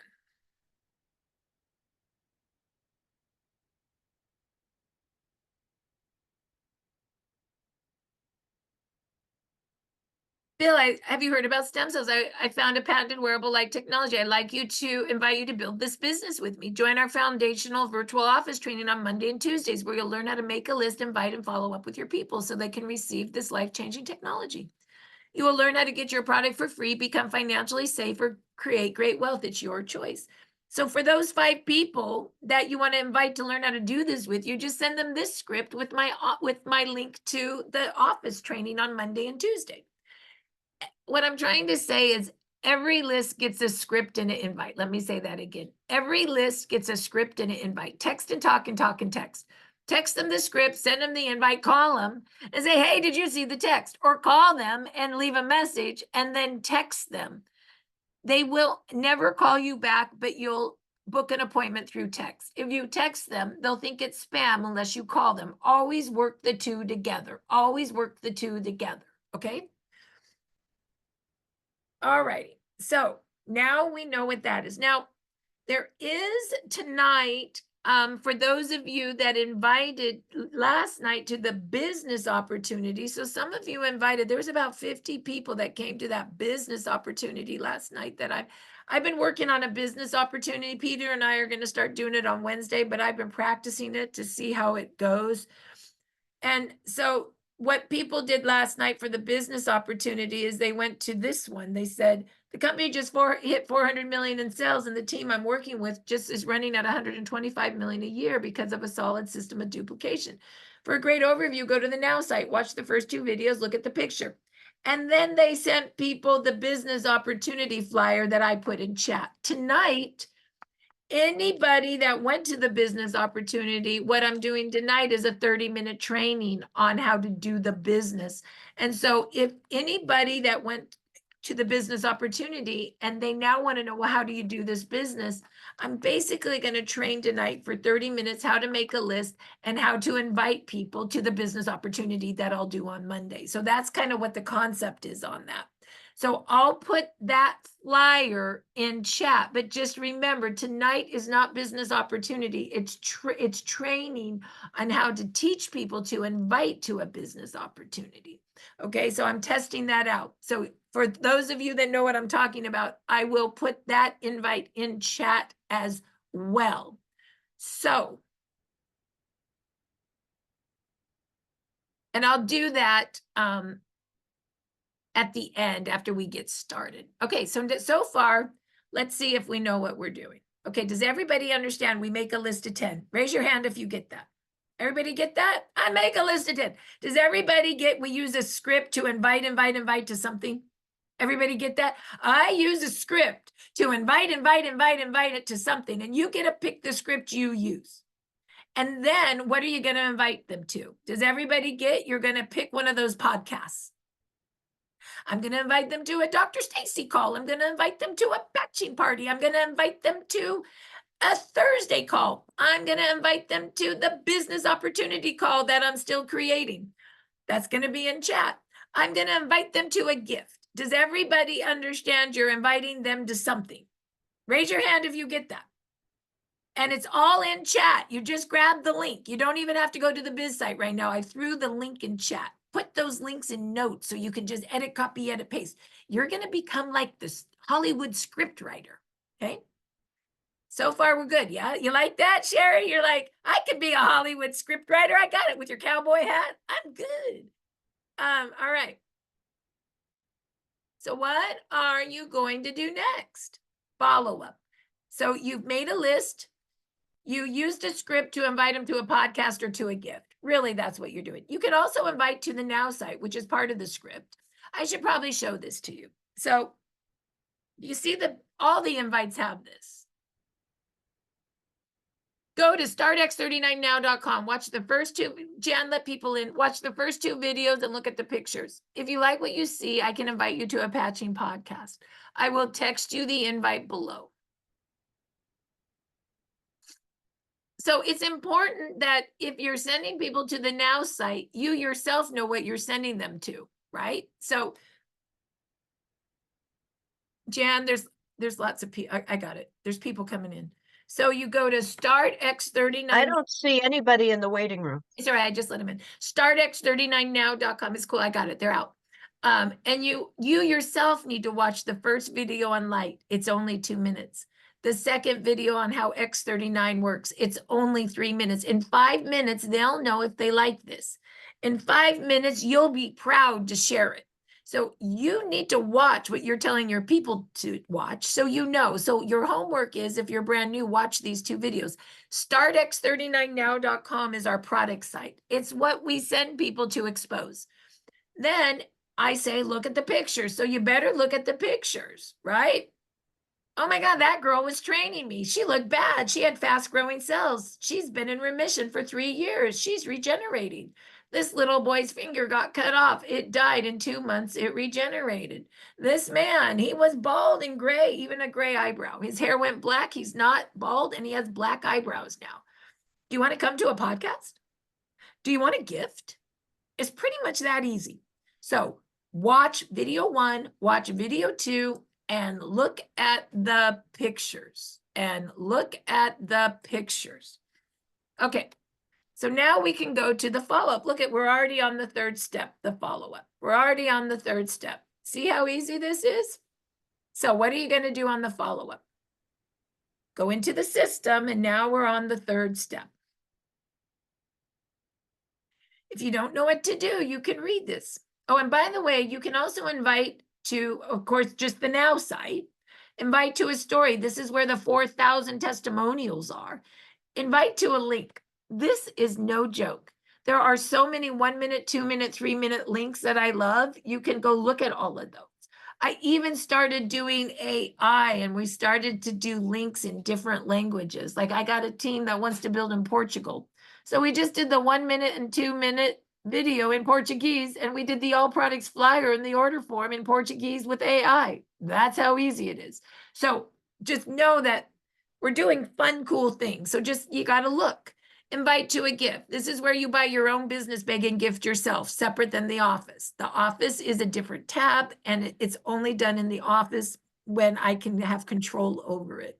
Bill, have you heard about stem cells? I found a patented wearable like technology. I'd like you to invite you to build this business with me. Join our foundational virtual office training on Monday and Tuesdays, where you'll learn how to make a list, invite, and follow up with your people so they can receive this life-changing technology. You will learn how to get your product for free, become financially safe, or create great wealth. It's your choice. So for those 5 people that you want to invite to learn how to do this with you, just send them this script with my link to the office training on Monday and Tuesday. What I'm trying to say is every list gets a script and an invite. Let me say that again. Every list gets a script and an invite. Text and talk and talk and text. Text them the script, send them the invite, call them and say, hey, did you see the text? Or call them and leave a message and then text them. They will never call you back, but you'll book an appointment through text. If you text them, they'll think it's spam unless you call them. Always work the 2 together. Always work the 2 together. Okay? All righty. So now we know what that is. Now, there is tonight, for those of you that invited last night to the business opportunity. So some of you invited, there was about 50 people that came to that business opportunity last night that I've been working on a business opportunity. Peter and I are going to start doing it on Wednesday, but I've been practicing it to see how it goes. And so what people did last night for the business opportunity is they went to this one. They said, the company just hit 400 million in sales, and the team I'm working with just is running at 125 million a year because of a solid system of duplication. For a great overview, go to the Now site, watch the first 2 videos, look at the picture. And then they sent people the business opportunity flyer that I put in chat. Tonight, anybody that went to the business opportunity, what I'm doing tonight is a 30-minute training on how to do the business. And so if anybody that went to the business opportunity and they now want to know, well, how do you do this business? I'm basically going to train tonight for 30 minutes how to make a list and how to invite people to the business opportunity that I'll do on Monday. So that's kind of what the concept is on that. So I'll put that flyer in chat, but just remember, tonight is not business opportunity. It's training on how to teach people to invite to a business opportunity. Okay, so I'm testing that out. So for those of you that know what I'm talking about, I will put that invite in chat as well. So, and I'll do that at the end after we get started. Okay, so far, let's see if we know what we're doing. Okay, does everybody understand we make a list of 10? Raise your hand if you get that. Everybody get that? I make a list of 10. Does everybody get, we use a script to invite to something? Everybody get that? I use a script to invite it to something, and you get to pick the script you use. And then what are you going to invite them to? Does everybody get, you're going to pick one of those podcasts. I'm going to invite them to a Dr. Stacy call. I'm going to invite them to a batching party. I'm going to invite them to a Thursday call. I'm going to invite them to the business opportunity call that I'm still creating. That's going to be in chat. I'm going to invite them to a gift. Does everybody understand you're inviting them to something? Raise your hand if you get that. And it's all in chat. You just grab the link. You don't even have to go to the biz site right now. I threw the link in chat. Put those links in notes so you can just edit, copy, edit, paste. You're going to become like this Hollywood script writer. Okay. So far, we're good. Yeah. You like that, Sherry? You're like, I could be a Hollywood script writer. I got it with your cowboy hat. I'm good. All right. So what are you going to do next? Follow up. So you've made a list. You used a script to invite them to a podcast or to a gift. Really, that's what you're doing. You can also invite to the Now site, which is part of the script. I should probably show this to you. So you see that all the invites have this. Go to startx39now.com. Watch the first two. Jan, let people in. Watch the first two videos and look at the pictures. If you like what you see, I can invite you to a patching podcast. I will text you the invite below. So it's important that if you're sending people to the Now site, you yourself know what you're sending them to, right? So Jan, there's lots of people. I got it. There's people coming in. So you go to startx39. I don't see anybody in the waiting room. Sorry, I just let them in. Startx39now.com is cool. I got it. They're out. And you yourself need to watch the first video on light. It's only 2 minutes. The second video on how X39 works. It's only 3 minutes. In 5 minutes, they'll know if they like this. In 5 minutes, you'll be proud to share it. So you need to watch what you're telling your people to watch, so you know. So your homework is, if you're brand new, watch these 2 videos. StartX39now.com is our product site. It's what we send people to expose. Then I say, look at the pictures. So you better look at the pictures, right? Oh my God, that girl was training me. She looked bad. She had fast growing cells. She's been in remission for 3 years. She's regenerating. This little boy's finger got cut off. It died in 2 months. It regenerated. This man, he was bald and gray, even a gray eyebrow. His hair went black. He's not bald and he has black eyebrows now. Do you want to come to a podcast? Do you want a gift? It's pretty much that easy. So watch video 1, watch video 2, and look at the pictures. Okay. So now we can go to the follow-up. Look at, we're already on the 3rd step, the follow-up. We're already on the 3rd step. See how easy this is? So what are you going to do on the follow-up? Go into the system, and now we're on the 3rd step. If you don't know what to do, you can read this. Oh, and by the way, you can also invite to, of course, just the Now site. Invite to a story. This is where the 4,000 testimonials are. Invite to a link. This is no joke. There are so many 1 minute, 2 minute, 3 minute links that I love. You can go look at all of those. I even started doing AI, and we started to do links in different languages. Like I got a team that wants to build in Portugal. So we just did the 1 minute and 2 minute video in Portuguese, and we did the all products flyer in the order form in Portuguese with AI. That's how easy it is. So just know that we're doing fun, cool things. So just, you got to look. Invite to a gift. This is where you buy your own business bag and gift yourself, separate than the office. The office is a different tab, and it's only done in the office when I can have control over it.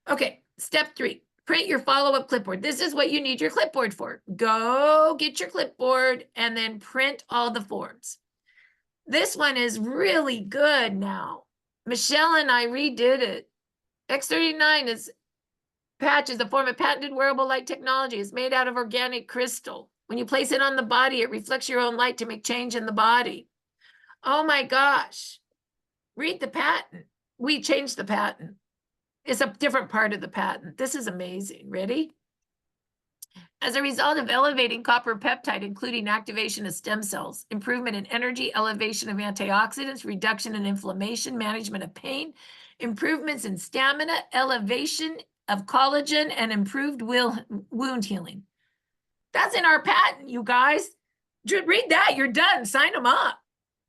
Okay, step 3, print your follow-up clipboard. This is what you need your clipboard for. Go get your clipboard and then print all the forms. This one is really good now. Michelle and I redid it. X39 patch is a form of patented wearable light technology. It's made out of organic crystal. When you place it on the body, it reflects your own light to make change in the body. Oh my gosh. Read the patent. We changed the patent. It's a different part of the patent. This is amazing. Ready? As a result of elevating copper peptide, including activation of stem cells, improvement in energy, elevation of antioxidants, reduction in inflammation, management of pain, improvements in stamina, elevation of collagen, and improved wound healing. That's in our patent, you guys. Read that, you're done, sign them up,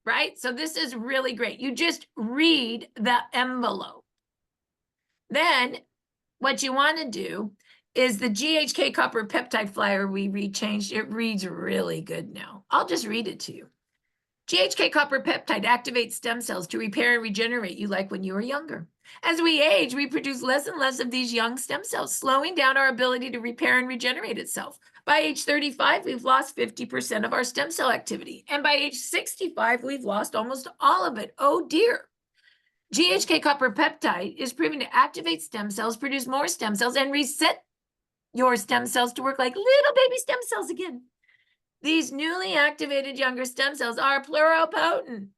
right? So this is really great. You just read the envelope. Then what you want to do is the GHK copper peptide flyer we rechanged. It reads really good now. I'll just read it to you. GHK copper peptide activates stem cells to repair and regenerate you like when you were younger. As we age, we produce less and less of these young stem cells, slowing down our ability to repair and regenerate itself. By age 35, we've lost 50% of our stem cell activity. And by age 65, we've lost almost all of it. Oh dear. GHK copper peptide is proven to activate stem cells, produce more stem cells, and reset your stem cells to work like little baby stem cells again. These newly activated younger stem cells are pluripotent,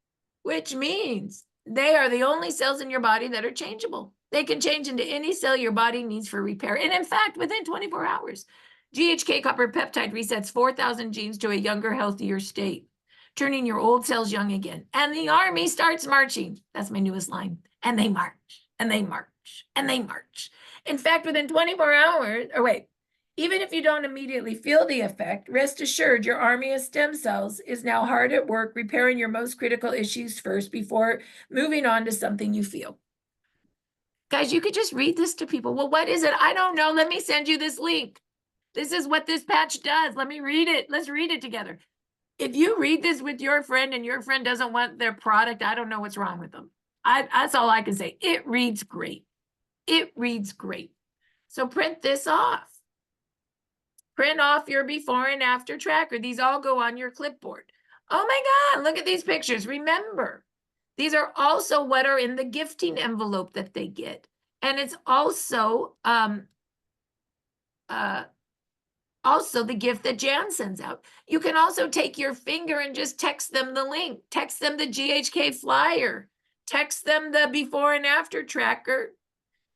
which means they are the only cells in your body that are changeable. They can change into any cell your body needs for repair. And in fact, within 24 hours, GHK copper peptide resets 4,000 genes to a younger, healthier state, turning your old cells young again. And the army starts marching. That's my newest line. And they march, and they march, and they march. In fact, within 24 hours, even if you don't immediately feel the effect, rest assured your army of stem cells is now hard at work repairing your most critical issues first before moving on to something you feel. Guys, you could just read this to people. Well, what is it? I don't know. Let me send you this link. This is what this patch does. Let me read it. Let's read it together. If you read this with your friend and your friend doesn't want their product, I don't know what's wrong with them. That's all I can say. It reads great. It reads great. So print this off. Print off your before and after tracker. These all go on your clipboard. Oh my God, look at these pictures. Remember, these are also what are in the gifting envelope that they get. And it's also the gift that Jan sends out. You can also take your finger and just text them the link. Text them the GHK flyer. Text them the before and after tracker.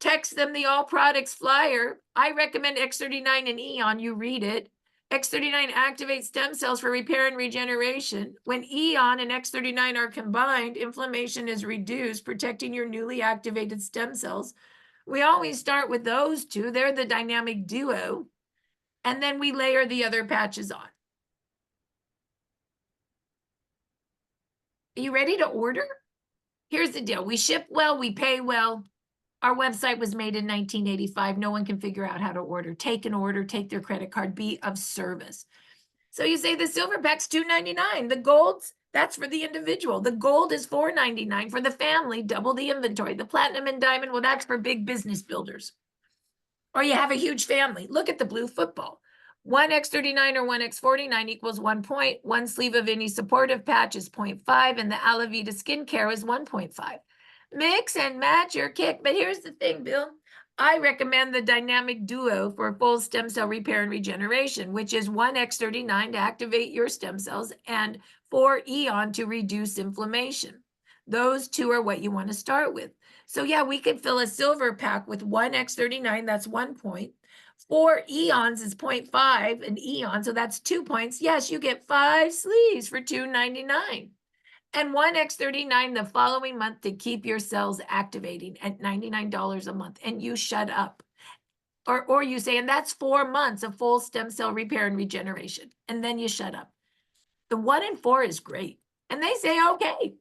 Text them the all products flyer. I recommend X39 and Eon. You read it. X39 activates stem cells for repair and regeneration. When Eon and X39 are combined, inflammation is reduced, protecting your newly activated stem cells. We always start with those two. They're the dynamic duo. And then we layer the other patches on. Are you ready to order? Here's the deal. We ship well, we pay well. Our website was made in 1985. No one can figure out how to order. Take an order, take their credit card, be of service. So you say the silver pack's $2.99. The gold's, that's for the individual. The gold is $4.99 for the family, double the inventory. The platinum and diamond, well, that's for big business builders. Or you have a huge family. Look at the blue football. 1x39 or 1x49 equals 1 point. One sleeve of any supportive patch is 0.5, and the Alavita skincare is 1.5. Mix and match your kick. But here's the thing, Bill. I recommend the dynamic duo for full stem cell repair and regeneration, which is 1x39 to activate your stem cells and 4 Eon to reduce inflammation. Those two are what you want to start with. So yeah, we could fill a silver pack with 1x39, that's 1 point. 4 Eons is 0.5 an Eon, so that's 2 points. Yes, you get 5 sleeves for $2.99. And 1x39 the following month to keep your cells activating at $99 a month. And you shut up. Or you say, and that's 4 months of full stem cell repair and regeneration. And then you shut up. The 1 and 4 is great. And they say, okay.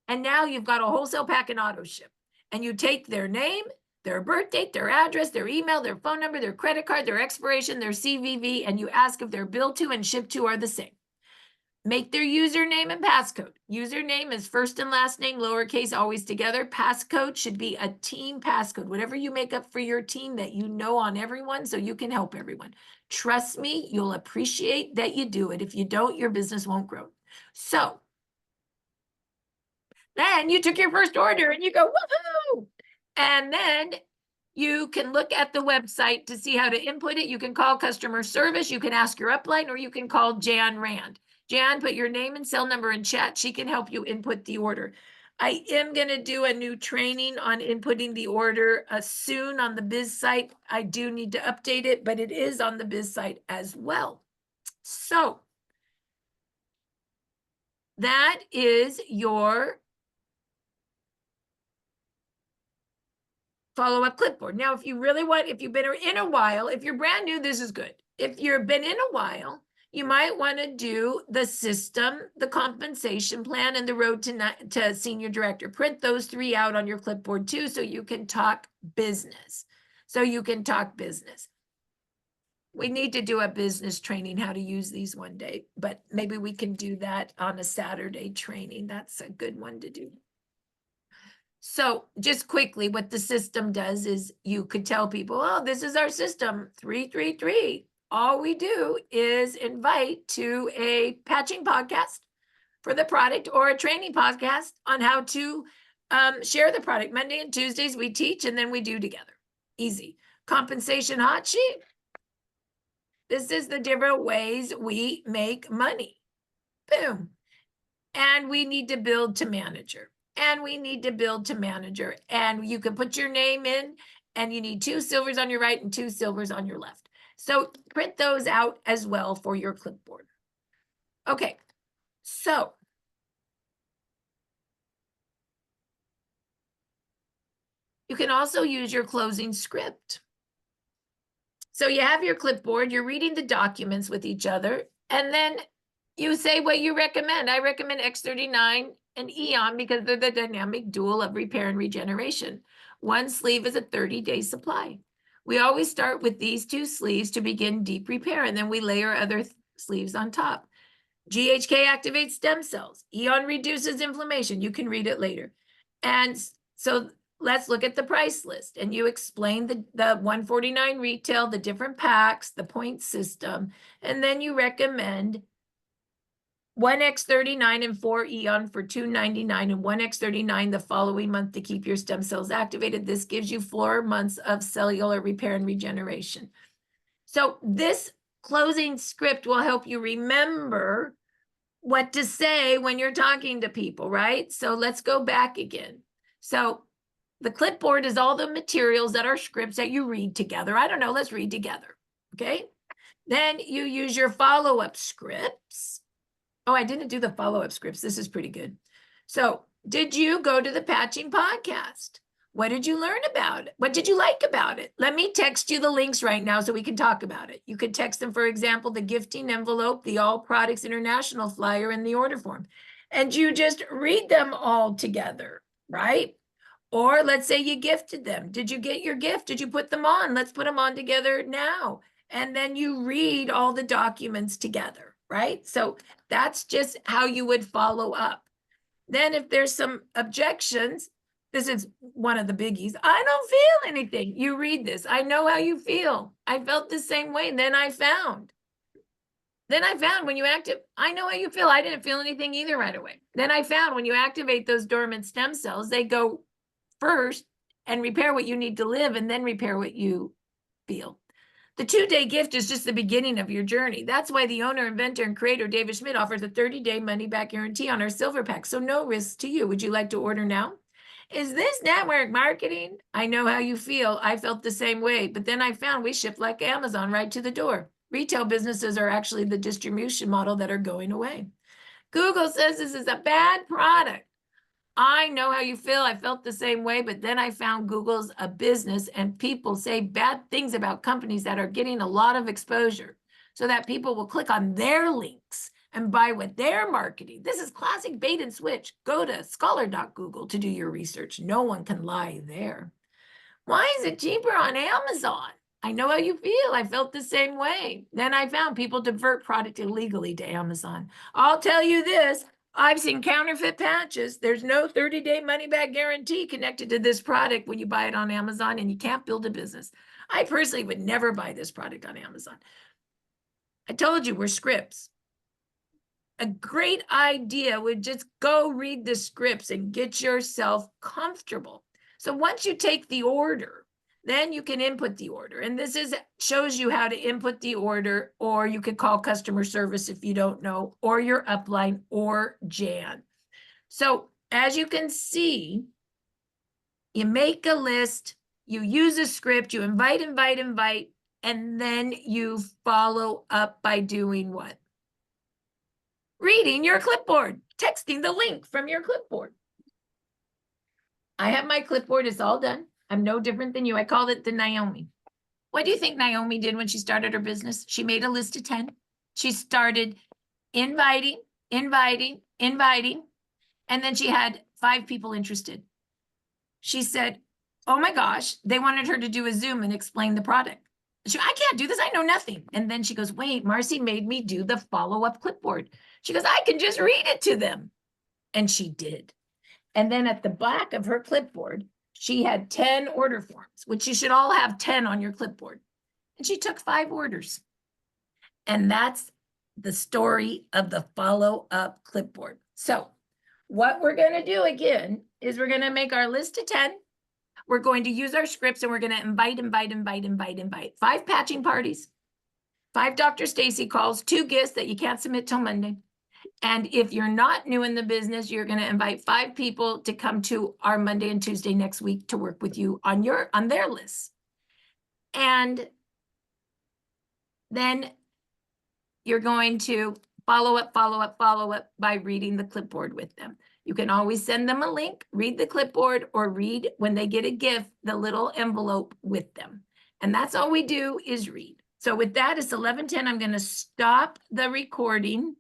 And now you've got a wholesale pack and auto ship. And you take their name, their birth date, their address, their email, their phone number, their credit card, their expiration, their CVV, and you ask if their bill to and ship to are the same. Make their username and passcode. Username is first and last name, lowercase, always together. Passcode should be a team passcode, whatever you make up for your team that you know on everyone so you can help everyone. Trust me, you'll appreciate that you do it. If you don't, your business won't grow. So then you took your first order and you go, woohoo! And then you can look at the website to see how to input it. You can call customer service. You can ask your upline, or you can call Jan Rand. Jan, put your name and cell number in chat. She can help you input the order. I am going to do a new training on inputting the order soon on the biz site. I do need to update it, but it is on the biz site as well. So that is your follow-up clipboard. Now, if you really want, if you've been in a while, if you're brand new, this is good. If you've been in a while, you might want to do the system, the compensation plan, and the road to senior director. Print those 3 out on your clipboard too, so you can talk business. We need to do a business training, how to use these one day, but maybe we can do that on a Saturday training. That's a good one to do. So just quickly, what the system does is you could tell people, oh, this is our system, 333. All we do is invite to a patching podcast for the product or a training podcast on how to share the product. Monday and Tuesdays we teach and then we do together. Easy. Compensation hot sheet. This is the different ways we make money. Boom. And we need to build to manager. And you can put your name in, and you need 2 silvers on your right and 2 silvers on your left. So print those out as well for your clipboard. Okay, so you can also use your closing script. So you have your clipboard, you're reading the documents with each other, and then you say what you recommend. I recommend X39 and Eon because they're the dynamic dual of repair and regeneration. One sleeve is a 30-day supply. We always start with these two sleeves to begin deep repair, and then we layer other sleeves on top. GHK activates stem cells. Eon reduces inflammation. You can read it later. And so let's look at the price list. And you explain the $149 retail, the different packs, the point system, and then you recommend 1X39 and 4 Eon for $299 and 1X39 the following month to keep your stem cells activated. This gives you 4 months of cellular repair and regeneration. So this closing script will help you remember what to say when you're talking to people, right? So let's go back again. So the clipboard is all the materials that are scripts that you read together. I don't know, let's read together, okay? Then you use your follow-up scripts. Oh, I didn't do the follow-up scripts. This is pretty good. So did you go to the patching podcast? What did you learn about it? What did you like about it? Let me text you the links right now so we can talk about it. You could text them, for example, the gifting envelope, the All Products International flyer, and the order form. And you just read them all together, right? Or let's say you gifted them. Did you get your gift? Did you put them on? Let's put them on together now. And then you read all the documents together, right? So that's just how you would follow up. Then if there's some objections, this is one of the biggies. I don't feel anything. You read this. I know how you feel. I felt the same way. Then I found when you activate, I know how you feel. I didn't feel anything either right away. Then I found when you activate those dormant stem cells, they go first and repair what you need to live and then repair what you feel. The 2-day gift is just the beginning of your journey. That's why the owner, inventor, and creator, David Schmidt, offers a 30-day money-back guarantee on our silver pack, so no risk to you. Would you like to order now? Is this network marketing? I know how you feel. I felt the same way, but then I found we ship like Amazon right to the door. Retail businesses are actually the distribution model that are going away. Google says this is a bad product. I know how you feel. I felt the same way, but then I found Google's a business and people say bad things about companies that are getting a lot of exposure so that people will click on their links and buy what they're marketing. This is classic bait and switch. Go to scholar.google to do your research. No one can lie there. Why is it cheaper on Amazon? I know how you feel. I felt the same way. Then I found people divert product illegally to Amazon. I'll tell you this. I've seen counterfeit patches. There's no 30-day money-back guarantee connected to this product when you buy it on Amazon, and you can't build a business. I personally would never buy this product on Amazon. I told you we're scripts. A great idea would just go read the scripts and get yourself comfortable. So once you take the order, then you can input the order. And this shows you how to input the order, or you could call customer service if you don't know, or your upline, or Jan. So as you can see, you make a list, you use a script, you invite, and then you follow up by doing what? Reading your clipboard, texting the link from your clipboard. I have my clipboard, it's all done. I'm no different than you. I called it the Naomi. What do you think Naomi did when she started her business? She made a list of 10. She started inviting, and then she had 5 people interested. She said, oh my gosh, they wanted her to do a Zoom and explain the product. I can't do this, I know nothing. And then she goes, wait, Marci made me do the follow-up clipboard. She goes, I can just read it to them. And she did. And then at the back of her clipboard, she had 10 order forms, which you should all have 10 on your clipboard. And she took 5 orders. And that's the story of the follow-up clipboard. So what we're going to do again is we're going to make our list of 10. We're going to use our scripts and we're going to invite. 5 patching parties, 5 Dr. Stacy calls, 2 gifts that you can't submit till Monday. And if you're not new in the business, you're going to invite 5 people to come to our Monday and Tuesday next week to work with you on their list. And then you're going to follow up by reading the clipboard with them. You can always send them a link, read the clipboard, or read when they get a gift, the little envelope with them. And that's all we do is read. So with that, it's 11:10. I'm going to stop the recording.